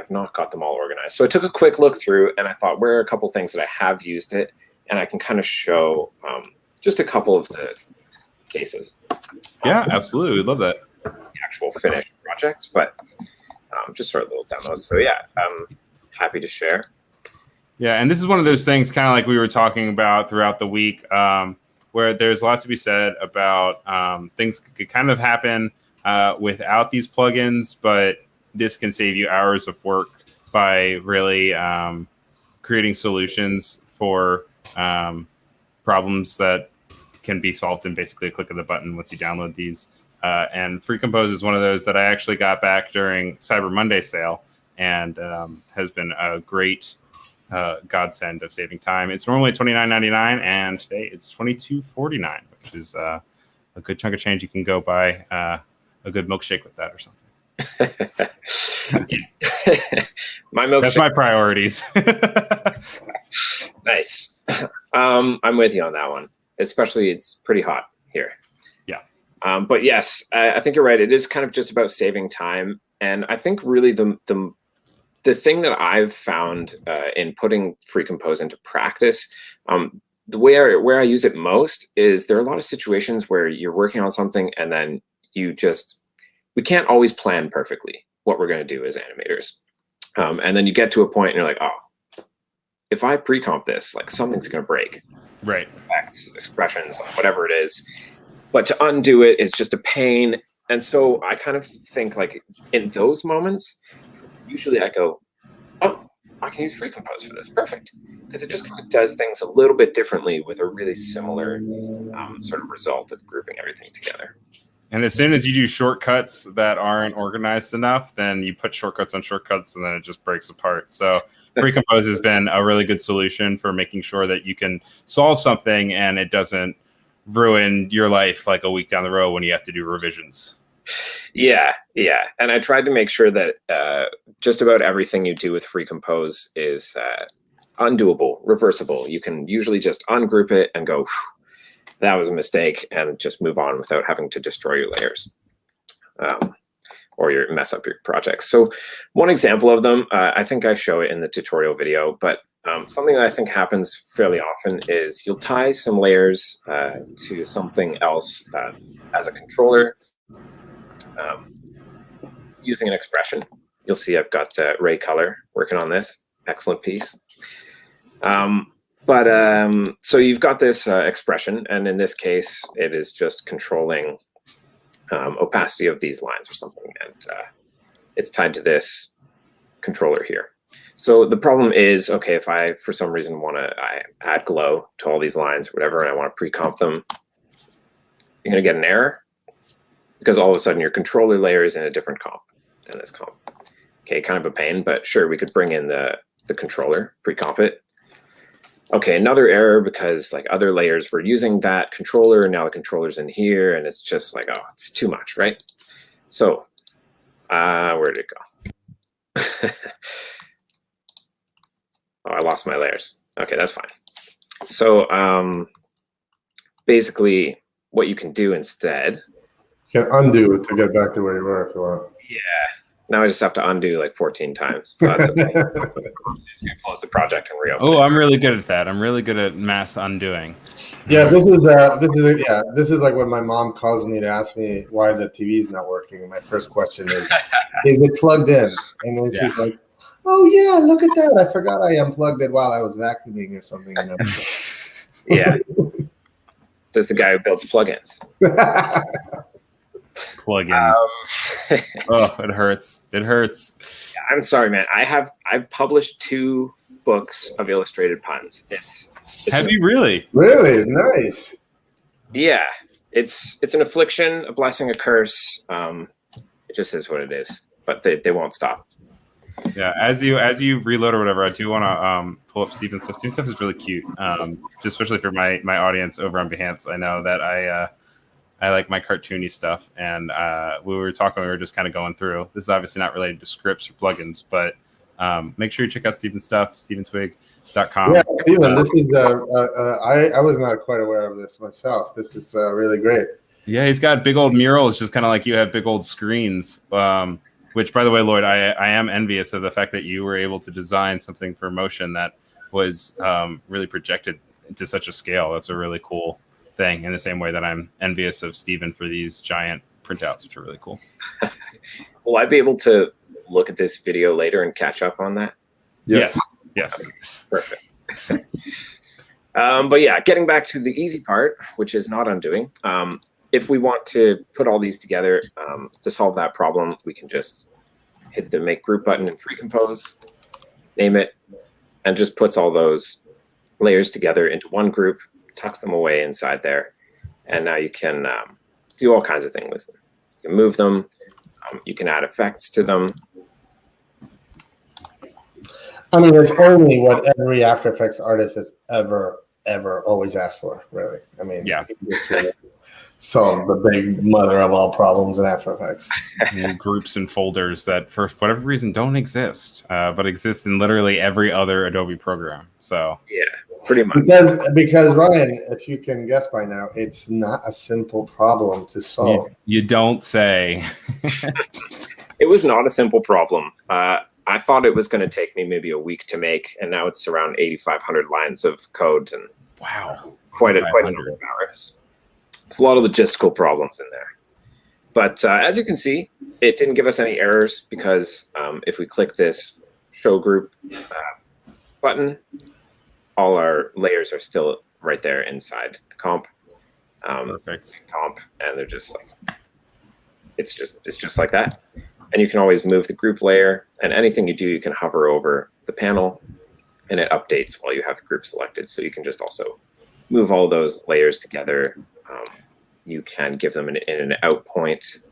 not got them all organized. So I took a quick look through, and I thought, where are a couple things that I have used it, and I can kind of show just a couple of the cases. Yeah, absolutely. We'd love that. The actual finished projects, but just sort of little demos. So yeah, I'm happy to share. Yeah, and this is one of those things, kind of like we were talking about throughout the week, where there's lots to be said about things could kind of happen without these plugins, but this can save you hours of work by really creating solutions for problems that can be solved in basically a click of the button once you download these. And Free Compose is one of those that I actually got back during Cyber Monday sale, and has been a great godsend of saving time. It's normally $29.99, and today it's $22.49, which is a good chunk of change. You can go buy a good milkshake with that or something. My milkshake. That's my priorities. Nice. I'm with you on that one. Especially, it's pretty hot here. Yeah. But yes, I think you're right. It is kind of just about saving time, and I think really the thing that I've found in putting Free Compose into practice, the way where I use it most is there are a lot of situations where you're working on something and then we can't always plan perfectly what we're going to do as animators. And then you get to a point and you're like, oh, if I pre-comp this, like something's going to break. Right. Effects, expressions, whatever it is. But to undo it is just a pain. And so I kind of think like in those moments, usually I go, oh, I can use Free Compose for this. Perfect. Because it just kind of does things a little bit differently with a really similar sort of result of grouping everything together. And as soon as you do shortcuts that aren't organized enough, then you put shortcuts on shortcuts, and then it just breaks apart. So Free Compose has been a really good solution for making sure that you can solve something and it doesn't ruin your life like a week down the road when you have to do revisions. Yeah. And I tried to make sure that just about everything you do with Free Compose is undoable, reversible. You can usually just ungroup it and go, that was a mistake, and just move on without having to destroy your layers or mess up your projects. So one example of them, I think I show it in the tutorial video, but something that I think happens fairly often is you'll tie some layers to something else as a controller using an expression. You'll see I've got Ray Color working on this. Excellent piece. So you've got this expression, and in this case, it is just controlling opacity of these lines or something, and it's tied to this controller here. So the problem is, okay, if I, for some reason, I add glow to all these lines or whatever, and I want to pre-comp them, you're going to get an error because all of a sudden your controller layer is in a different comp than this comp. Okay, kind of a pain, but sure, we could bring in the controller, pre-comp it. Okay, another error because like other layers were using that controller, and now the controller's in here, and it's just like, oh, it's too much, right? So, where did it go? Oh, I lost my layers. Okay, that's fine. So, basically, what you can do instead. You can undo it to get back to where you were if you want. Yeah. Now I just have to undo like 14 times. So that's okay. So just gonna close the project and reopen. Oh, I'm really good at that. I'm really good at mass undoing. Yeah, this is like when my mom calls me to ask me why the TV's not working. And my first question is it plugged in? And then she's like, oh yeah, look at that. I forgot I unplugged it while I was vacuuming or something. Yeah. Says the guy who builds plugins. Plugins. Oh, it hurts. It hurts. I'm sorry, man. I've published 2 books of illustrated puns. Have you really? Really? Nice. Yeah. It's an affliction, a blessing, a curse. It just is what it is. But they won't stop. Yeah, as you reload or whatever, I do want to pull up Steven's stuff. Steven's stuff is really cute, just especially for my audience over on Behance. I know that I like my cartoony stuff, and we were just kind of going through. This is obviously not related to scripts or plugins, but make sure you check out Steven's stuff, steventwig.com. Yeah, Steven, this is I was not quite aware of this myself. This is really great. Yeah, he's got big old murals, just kind of like you have big old screens. Which, by the way, Lloyd, I am envious of the fact that you were able to design something for motion that was really projected to such a scale. That's a really cool thing. In the same way that I'm envious of Steven for these giant printouts, which are really cool. Will I be able to look at this video later and catch up on that? Yes. Perfect. But yeah, getting back to the easy part, which is not undoing. If we want to put all these together to solve that problem, we can just hit the make group button in free compose, name it, and just puts all those layers together into one group, tucks them away inside there. And now you can do all kinds of things with them. You can move them. You can add effects to them. I mean, it's only what every After Effects artist has ever always asked for, really. I mean, yeah. It's really solve the big mother of all problems in After Effects. Groups and folders that, for whatever reason, don't exist, but exist in literally every other Adobe program. So yeah, pretty much. Because Ryan, if you can guess by now, it's not a simple problem to solve. You don't say. It was not a simple problem. I thought it was going to take me maybe a week to make, and now it's around 8,500 lines of code and wow, quite a number of hours. It's a lot of logistical problems in there. But as you can see, it didn't give us any errors because if we click this show group button, all our layers are still right there inside the comp. Perfect. Comp, and they're just like, it's just like that. And you can always move the group layer, and anything you do, you can hover over the panel and it updates while you have the group selected. So you can just also move all those layers together. You can give them an in and out point.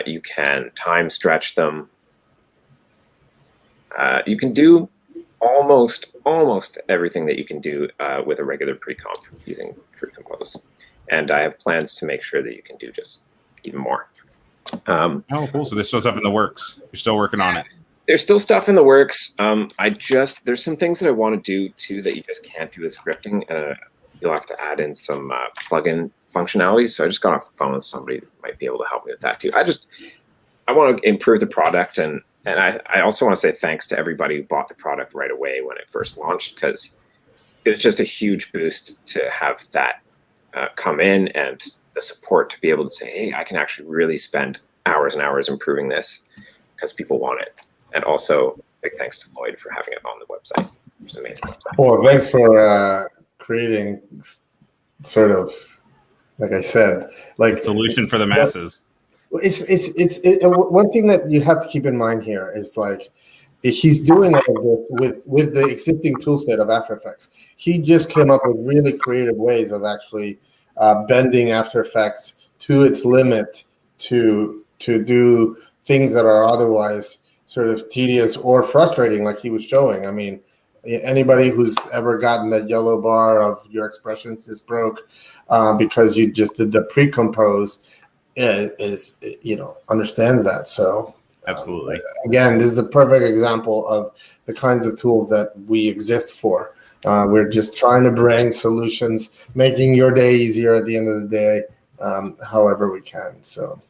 You can time stretch them. You can do almost everything that you can do with a regular pre-comp using Free Compose. And I have plans to make sure that you can do just even more. Oh, cool. So there's still stuff in the works. You're still working on it. There's still stuff in the works. There's some things that I want to do too that you just can't do with scripting. You'll have to add in some plugin functionality. So I just got off the phone with somebody who might be able to help me with that too. I want to improve the product, and I also want to say thanks to everybody who bought the product right away when it first launched, because it was just a huge boost to have that come in, and the support to be able to say, hey, I can actually really spend hours and hours improving this because people want it. And also big thanks to Lloyd for having it on the website, which is amazing. Well, thanks for creating sort of, like I said, like a solution for the masses. It's one thing that you have to keep in mind here is like he's doing all of this with the existing tool set of After Effects. He just came up with really creative ways of actually bending After Effects to its limit to do things that are otherwise sort of tedious or frustrating, like he was showing. I mean, anybody who's ever gotten that yellow bar of your expressions just broke because you just did the pre-compose is understands that. So absolutely. Again, this is a perfect example of the kinds of tools that we exist for. We're just trying to bring solutions, making your day easier at the end of the day, however we can. So,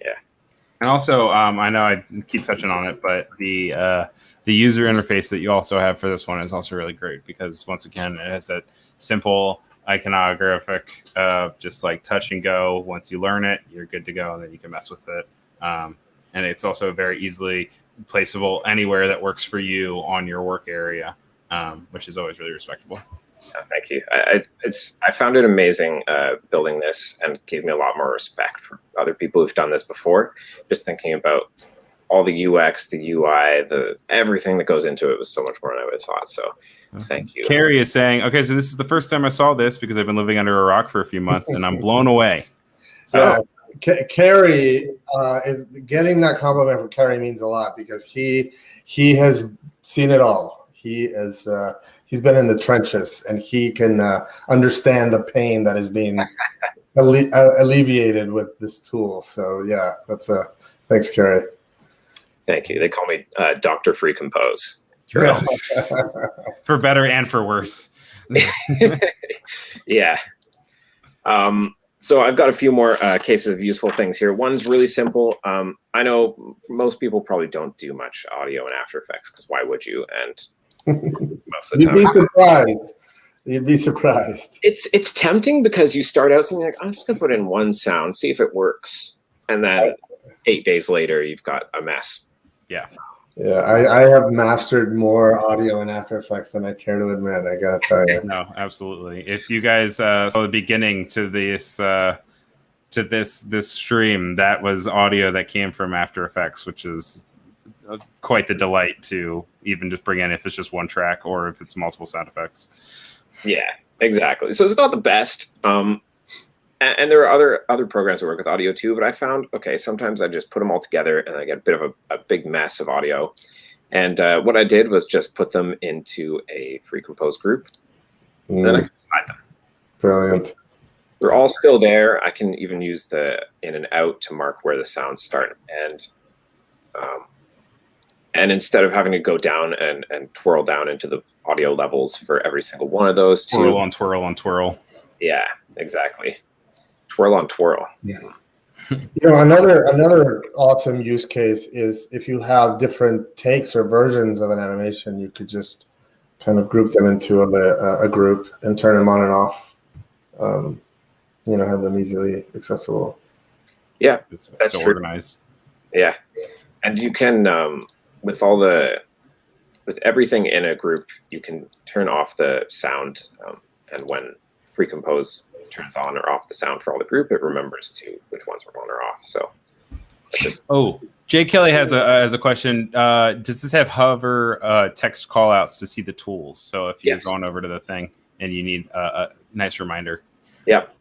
yeah. And also, I know I keep touching on it, but the user interface that you also have for this one is also really great because, once again, it has that simple iconographic, just like touch and go. Once you learn it, you're good to go, and then you can mess with it. And it's also very easily placeable anywhere that works for you on your work area, which is always really respectable. Thank you. I found it amazing building this, and gave me a lot more respect for other people who've done this before. Just thinking about all the UX, the UI, everything that goes into it was so much more than I would have thought. So thank you. Carrie is saying, okay, so this is the first time I saw this because I've been living under a rock for a few months and I'm blown away. So Carrie is getting that compliment from Carrie means a lot because he has seen it all. He's been in the trenches and he can understand the pain that is being alleviated with this tool. So yeah, thanks, Carrie. Thank you. They call me Dr. Free Compose. Yeah. For better and for worse. Yeah. So I've got a few more cases of useful things here. One's really simple. I know most people probably don't do much audio in After Effects because why would you? And most of the time, You'd be surprised. You'd be surprised. It's tempting because you start out something like, I'm just gonna put in one sound, see if it works, and then 8 days later you've got a mess. Yeah. Yeah, I have mastered more audio in After Effects than I care to admit. I gotta tell you. No, absolutely. If you guys saw the beginning to this stream, that was audio that came from After Effects, which is quite the delight to even just bring in if it's just one track or if it's multiple sound effects. Yeah, exactly. So it's not the best. And there are other programs that work with audio too, but I found, okay, sometimes I just put them all together and I get a bit of a big mess of audio. And what I did was just put them into a free compose group. And then I can hide them. Brilliant. They're all still there. I can even use the in and out to mark where the sounds start and end. And instead of having to go down and twirl down into the audio levels for every single one of those, twirl on twirl on twirl. Yeah, exactly. Twirl on twirl. Yeah. Another awesome use case is if you have different takes or versions of an animation, you could just kind of group them into a group and turn them on and off. Have them easily accessible. Yeah, that's so true. Organized. Yeah, and you can with everything in a group, you can turn off the sound, and when Free Compose turns on or off the sound for all the group, it remembers which ones are on or off. So, Jay Kelly has a question. Does this have hover text callouts to see the tools? So if you're going over to the thing and you need a nice reminder, yep,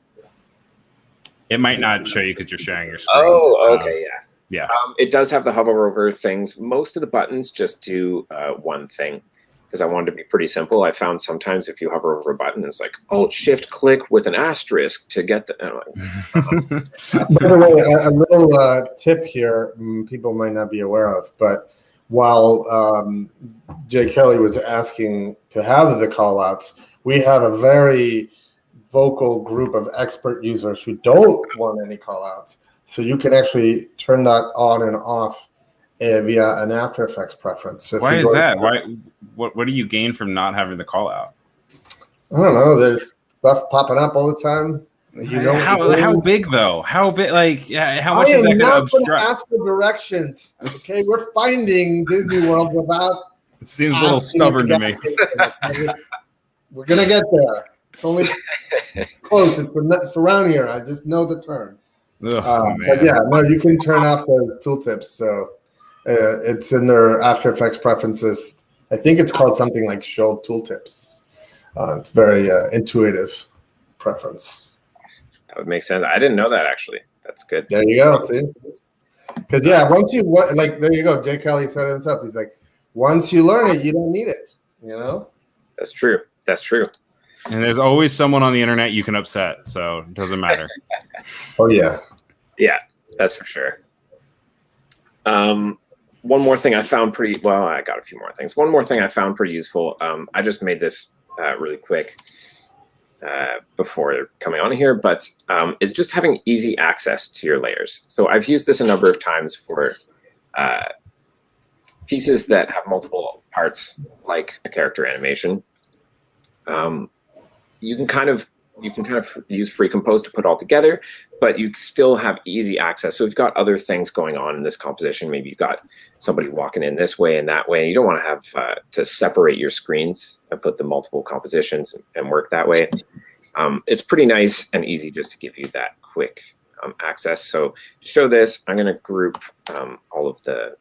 it might not show you because you're sharing your screen. Oh, okay, yeah. It does have the hover over things. Most of the buttons just do one thing. Because I wanted to be pretty simple. I found sometimes if you hover over a button, it's like Alt-Shift-Click with an asterisk to get the. By the way, a little tip here, people might not be aware of, but while Jay Kelly was asking to have the callouts, we have a very vocal group of expert users who don't want any callouts. So you can actually turn that on and off via an After Effects preference. So why is that? What do you gain from not having the call out? I don't know. There's stuff popping up all the time. How big though? How big? Like, how much is that going to obstruct? I'm not ask for directions. Okay, we're finding Disney World about. It seems a little stubborn to me. We're gonna get there. It's only close. It's around here. I just know the turn. But yeah, no, you can turn off those tooltips. So it's in their After Effects preferences. I think it's called something like Show Tooltips. It's very intuitive preference. That would make sense. I didn't know that actually. That's good. There you go. See, because once you there you go. Jay Kelly said it himself. He's like, once you learn it, you don't need it. That's true. That's true. And there's always someone on the internet you can upset, so it doesn't matter. Oh yeah. Yeah, that's for sure. One more thing I found I got a few more things. One more thing I found pretty useful. I just made this really quick before coming on here, but is just having easy access to your layers. So I've used this a number of times for pieces that have multiple parts, like a character animation. You can kind of use Free Compose to put it all together, but you still have easy access. So if you've got other things going on in this composition, maybe you've got somebody walking in this way and that way, and you don't want to have to separate your screens and put the multiple compositions and work that way. It's pretty nice and easy just to give you that quick access. So to show this, I'm going to group all of the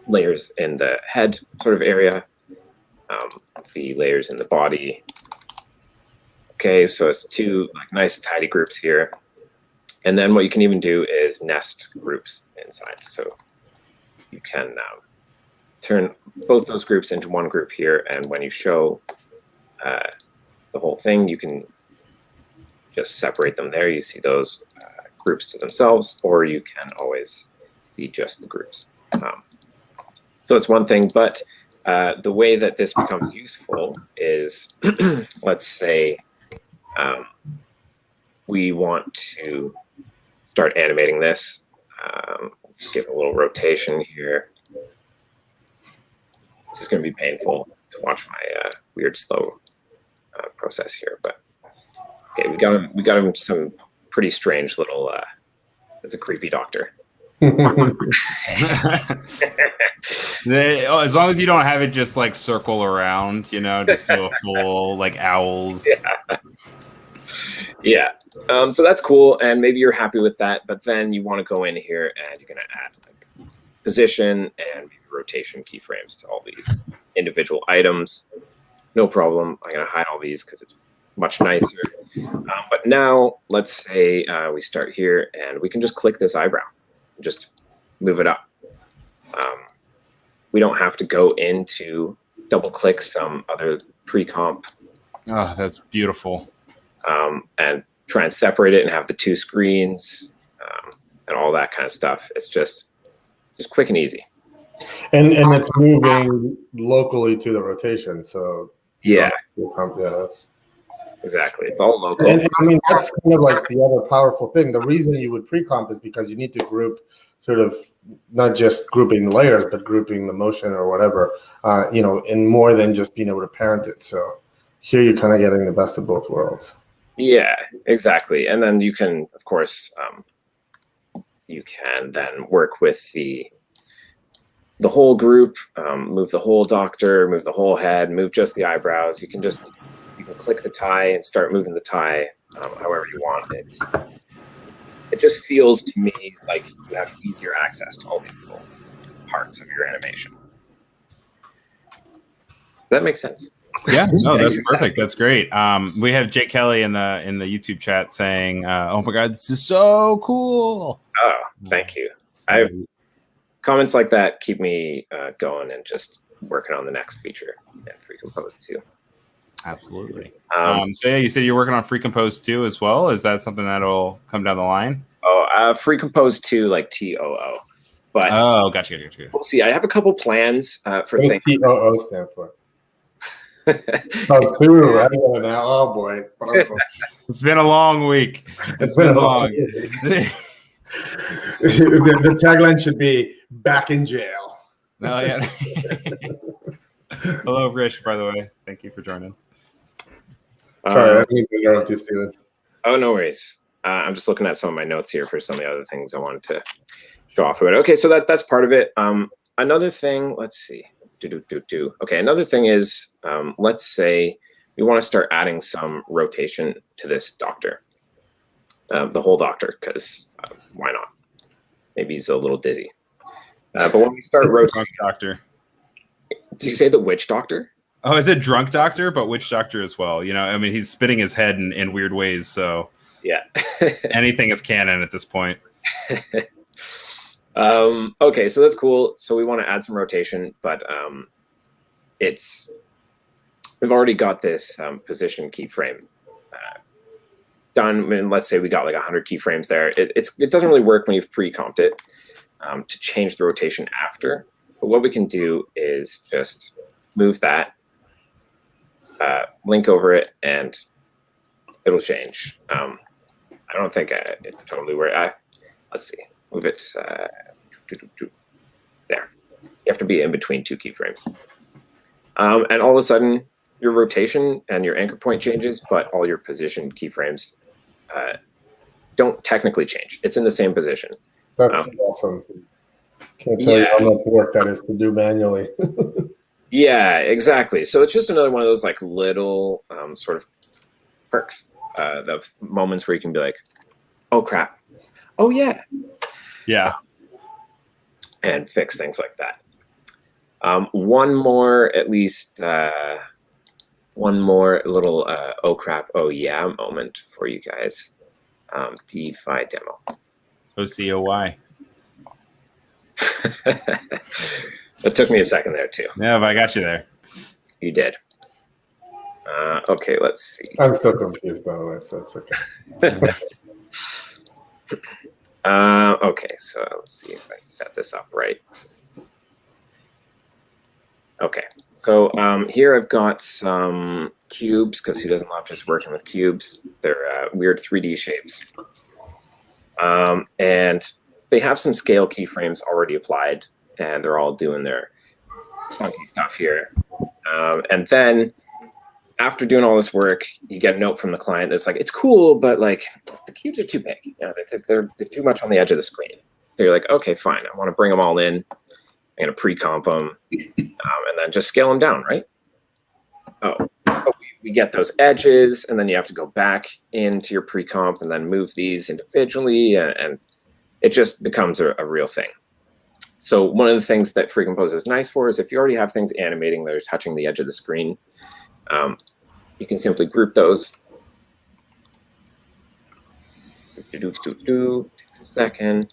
layers in the head sort of area, the layers in the body. Okay, so it's two nice tidy groups here. And then what you can even do is nest groups inside. So you can turn both those groups into one group here. And when you show the whole thing, you can just separate them there. You see those groups to themselves, or you can always see just the groups. So it's one thing, but the way that this becomes useful is, let's say we want to start animating this. Just give it a little rotation here. This is going to be painful to watch my weird slow process here, but okay, we got him some pretty strange little. It's a creepy doctor. As long as you don't have it just like circle around, you know, just do a full like owls. Yeah. So that's cool, and maybe you're happy with that, but then you want to go in here and you're going to add like position and rotation keyframes to all these individual items. No problem. I'm going to hide all these because it's much nicer. But now let's say we start here and we can just click this eyebrow, just move it up. We don't have to go into double click some other pre-comp. Oh, that's beautiful. And try and separate it and have the two screens and all that kind of stuff. It's just quick and easy. And it's moving locally to the rotation. So yeah, that's exactly. It's all local. And I mean, that's kind of like the other powerful thing. The reason you would pre-comp is because you need to group sort of not just grouping the layers, but grouping the motion or whatever, you know, in more than just being able to parent it. So here you're kind of getting the best of both worlds. Yeah, exactly. And then you can, of course, you can then work with the whole group, move the whole doctor, move the whole head, move just the eyebrows. You can click the tie and start moving the tie however you want it. It just feels to me like you have easier access to all these little parts of your animation. Does that make sense? Yeah, no, that's perfect. That's great. We have Jake Kelly in the YouTube chat saying, "Oh my God, this is so cool." Oh, thank you. Comments like that keep me going and just working on the next feature and Free Compose too. Absolutely. So yeah, you said you're working on Free Compose 2 as well. Is that something that'll come down the line? Oh, Free Compose 2, like TOO. But gotcha. We'll see. I have a couple plans for what things. does TOO stand for? Oh, two. I got it now. Oh boy. It's been a long week. It's been a long week. The tagline should be "Back in jail." Oh yeah. Hello, Rich. By the way, thank you for joining. Sorry, I didn't interrupt you, Steven. Oh, no worries. I'm just looking at some of my notes here for some of the other things I wanted to show off about. Okay, so that's part of it. Another thing, let's see. Okay, another thing is, let's say we want to start adding some rotation to this doctor, the whole doctor, because why not? Maybe he's a little dizzy. But when we start rotating, doctor. Did you say the witch doctor? Oh, is it drunk doctor, but witch doctor as well? You know, I mean, he's spinning his head in weird ways. So yeah, anything is canon at this point. Okay, so that's cool. So we want to add some rotation, but we've already got this position keyframe done. I mean, let's say we got like 100 keyframes there. It doesn't really work when you've pre-comped it to change the rotation after. But what we can do is just move that, link over it, and it'll change. I don't think it totally works. Let's see. Move it there. You have to be in between two keyframes. And all of a sudden, your rotation and your anchor point changes, but all your position keyframes don't technically change. It's in the same position. That's awesome. Can't tell you how much work that is to do manually. Yeah, exactly. So it's just another one of those like little sort of perks, the moments where you can be like, oh crap. Oh yeah. Yeah. And fix things like that. One more little oh crap, oh yeah moment for you guys. DeFi demo. OCOY. It took me a second there too. Yeah, but I got you there. You did. Okay, let's see. I'm still confused, by the way, so it's okay. Okay, so let's see if I set this up right. Okay, so here I've got some cubes, because who doesn't love just working with cubes? They're weird 3D shapes. And they have some scale keyframes already applied, and they're all doing their funky stuff here. And then after doing all this work, you get a note from the client that's like, it's cool, but like the cubes are too big. You know, they're too much on the edge of the screen. So you're like, okay, fine. I want to bring them all in. I'm going to pre-comp them and then just scale them down, right? We get those edges, and then you have to go back into your pre-comp and then move these individually, and it just becomes a real thing. So one of the things that FreeCompose is nice for is if you already have things animating that are touching the edge of the screen, you can simply group those. Takes a second.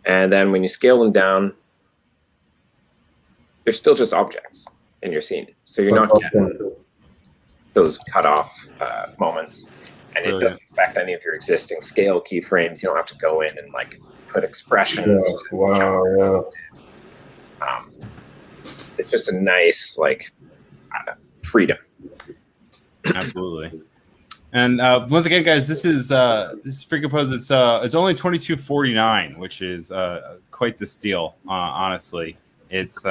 And then when you scale them down, they're still just objects in your scene. So you're not getting those cutoff moments, and it doesn't affect any of your existing scale keyframes. You don't have to go in and like put expressions. Yeah. Wow, yeah. It's just a nice like freedom. Absolutely. And once again, guys, this is FreeCompose. It's only $22.49, which is quite the steal. Honestly, it's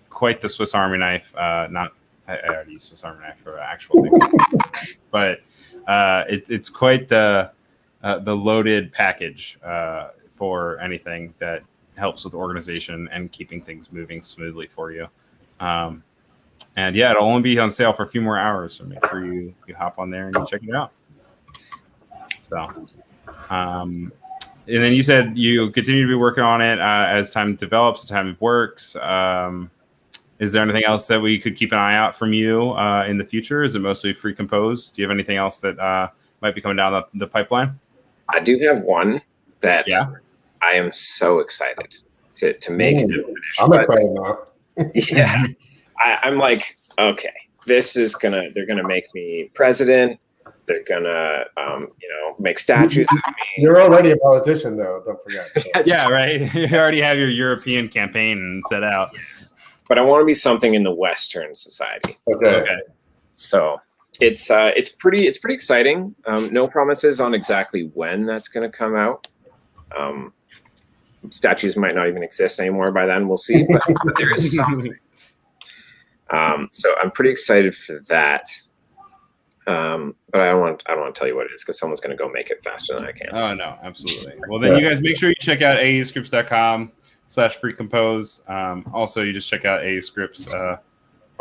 quite the Swiss Army knife. Not I already used Swiss Army knife for actual thing, but it's quite the loaded package for anything that helps with organization and keeping things moving smoothly for you. And yeah, it'll only be on sale for a few more hours, so make sure you hop on there and you check it out. So, and then you said you continue to be working on it as time develops, time works. Is there anything else that we could keep an eye out from you in the future? Is it mostly FreeCompose? Do you have anything else that might be coming down the pipeline? I do have one that I am so excited to make and finish. I'm excited now. Yeah. I'm like, okay, they're gonna make me president. They're gonna, make statues of me. You're already a politician, though. Don't forget. So. Yeah, right. You already have your European campaign set out. But I want to be something in the Western society. Okay. So it's pretty exciting. No promises on exactly when that's gonna come out. Statues might not even exist anymore by then. We'll see. But there is something. So I'm pretty excited for that. But I don't want to tell you what it is because someone's going to go make it faster than I can. Oh, no, absolutely. Well, then you guys make sure you check out aescripts.com/freecompose. Also, you just check out aescripts or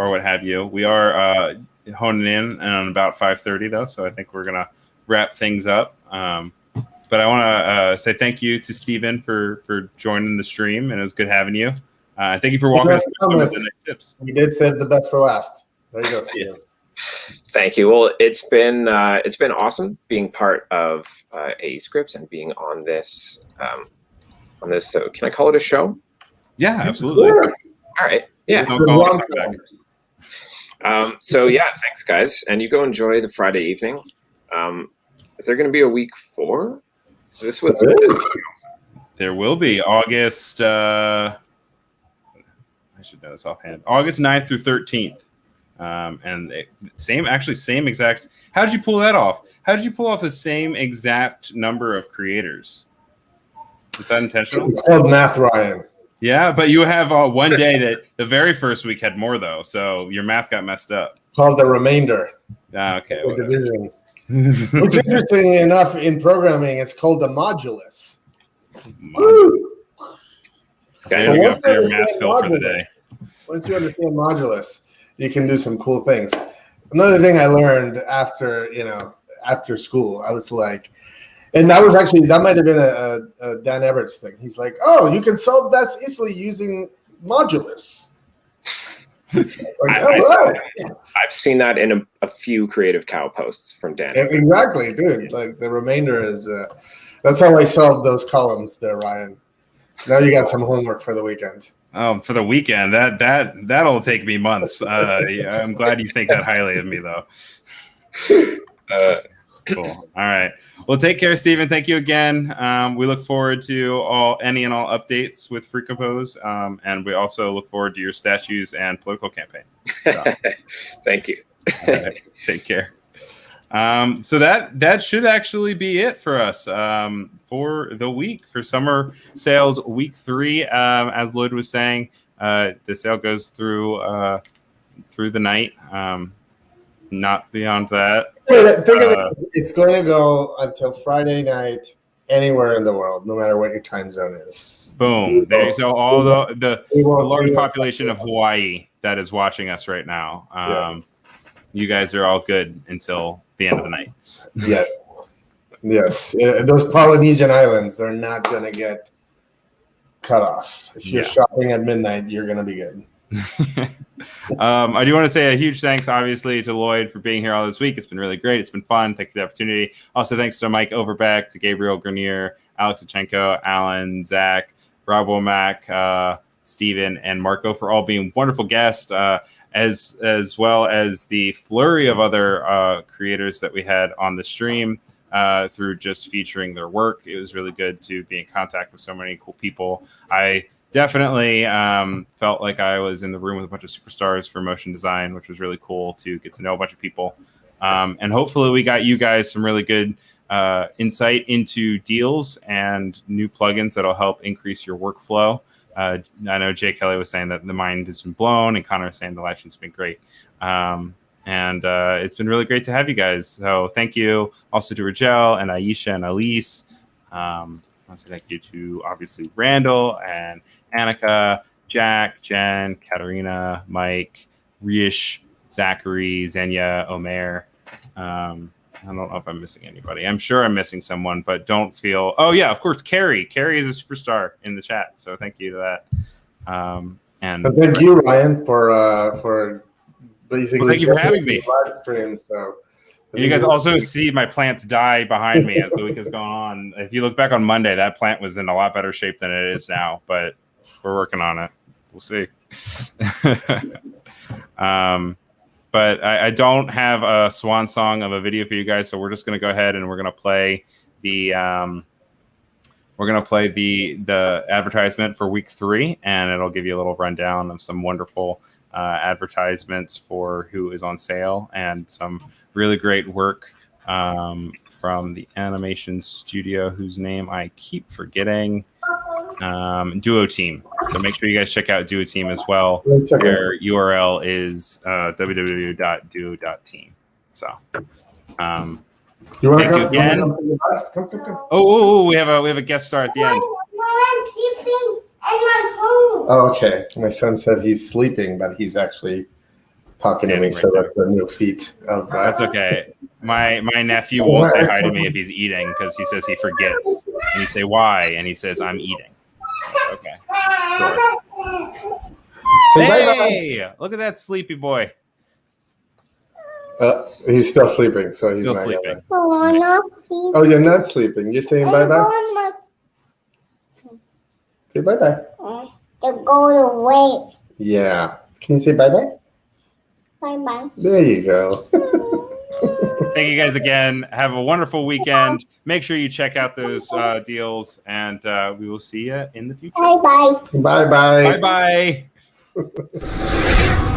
what have you. We are honing in on about 5:30, though, so I think we're going to wrap things up. But I want to say thank you to Steven for joining the stream, and it was good having you. Thank you for walking us through the nice tips. You did save the best for last. There you go, Steven. Yes. Thank you. Well, it's been awesome being part of aescripts and being on this. So can I call it a show? Yeah, absolutely. Sure. All right. Yeah. So yeah, thanks guys, and you go enjoy the Friday evening. Is there going to be a week 4? This was. There will be August. I should know this offhand. August 9th through 13th. And same exact. How did you pull that off? How did you pull off the same exact number of creators? Is that intentional? It's called math, Ryan. Yeah, but you have one day that the very first week had more though, so your math got messed up. It's called the remainder. Okay. Division. Which, interestingly enough, in programming, it's called the modulus. There you go for your math fill for the day. Once you understand modulus, you can do some cool things. Another thing I learned after school, I was like, and that might have been a Dan Everett's thing. He's like, oh, you can solve that easily using modulus. Like, I've seen that in a few Creative Cow posts from Dan. Exactly, dude. Like the remainder is that's how I solved those columns there, Ryan. Now you got some homework for the weekend. For the weekend, that'll take me months. I'm glad you think that highly of me, though. Cool. All right. Well, take care, Stephen. Thank you again. We look forward to any and all updates with Free Compose, and we also look forward to your statues and political campaign. So. Thank you. All right. Take care. So that should actually be it for us for the week, for summer sales week 3. As Lloyd was saying, the sale goes through the night. Not beyond that. Think of it. It's going to go until Friday night anywhere in the world, no matter what your time zone is. Boom. So all the large population of Hawaii that is watching us right now. You guys are all good until the end of the night. Yes. Those Polynesian islands, they're not going to get cut off. If you're shopping at midnight, you're going to be good. I do want to say a huge thanks, obviously, to Lloyd for being here all this week. It's been really great. It's been fun. Thank you for the opportunity. Also, thanks to Mike Overbeck, to Gabriel Grenier, Alex Achenko, Alan, Zach, Rob Womack, Steven, and Marco for all being wonderful guests, as well as the flurry of other creators that we had on the stream through just featuring their work. It was really good to be in contact with so many cool people. I definitely felt like I was in the room with a bunch of superstars for motion design, which was really cool to get to know a bunch of people. And hopefully we got you guys some really good insight into deals and new plugins that'll help increase your workflow. I know Jay Kelly was saying that the mind has been blown, and Connor was saying the live stream's been great. And it's been really great to have you guys. So thank you also to Rajel and Aisha and Elise. I want to say thank you to, obviously, Randall and Annika, Jack, Jen, Katarina, Mike, Rish, Zachary, Xenia, Omer. I don't know if I'm missing anybody. I'm sure I'm missing someone, but don't feel... Oh, yeah, of course, Carrie. Carrie is a superstar in the chat, so thank you to that. And thank you, Ryan, for basically... Well, thank you for having me. Live stream, so... And you guys also see my plants die behind me as the week has gone on. If you look back on Monday, that plant was in a lot better shape than it is now, but we're working on it. We'll see. But I don't have a swan song of a video for you guys, so we're just going to go ahead and we're going to play the advertisement for week 3, and it'll give you a little rundown of some wonderful advertisements for who is on sale and some really great work from the animation studio whose name I keep forgetting. Duo Team. So make sure you guys check out Duo Team as well. Their URL is www.duo.team. So thank you again. Oh, we have a guest star at the end. Oh, okay. My son said he's sleeping, but he's actually talking to me, so that's a new feat of that's okay. My nephew won't say hi to me if he's eating because he says he forgets. And you say why, and he says I'm eating. Okay. Sure. Hey, look at that sleepy boy. He's still sleeping, so he's still not sleeping. Oh, you're not sleeping. You're saying bye bye. Say bye bye. To go away. Yeah. Can you say bye bye? Bye bye. There you go. Thank you guys again. Have a wonderful weekend. Make sure you check out those deals, and we will see you in the future. Bye bye. Bye bye. Bye bye.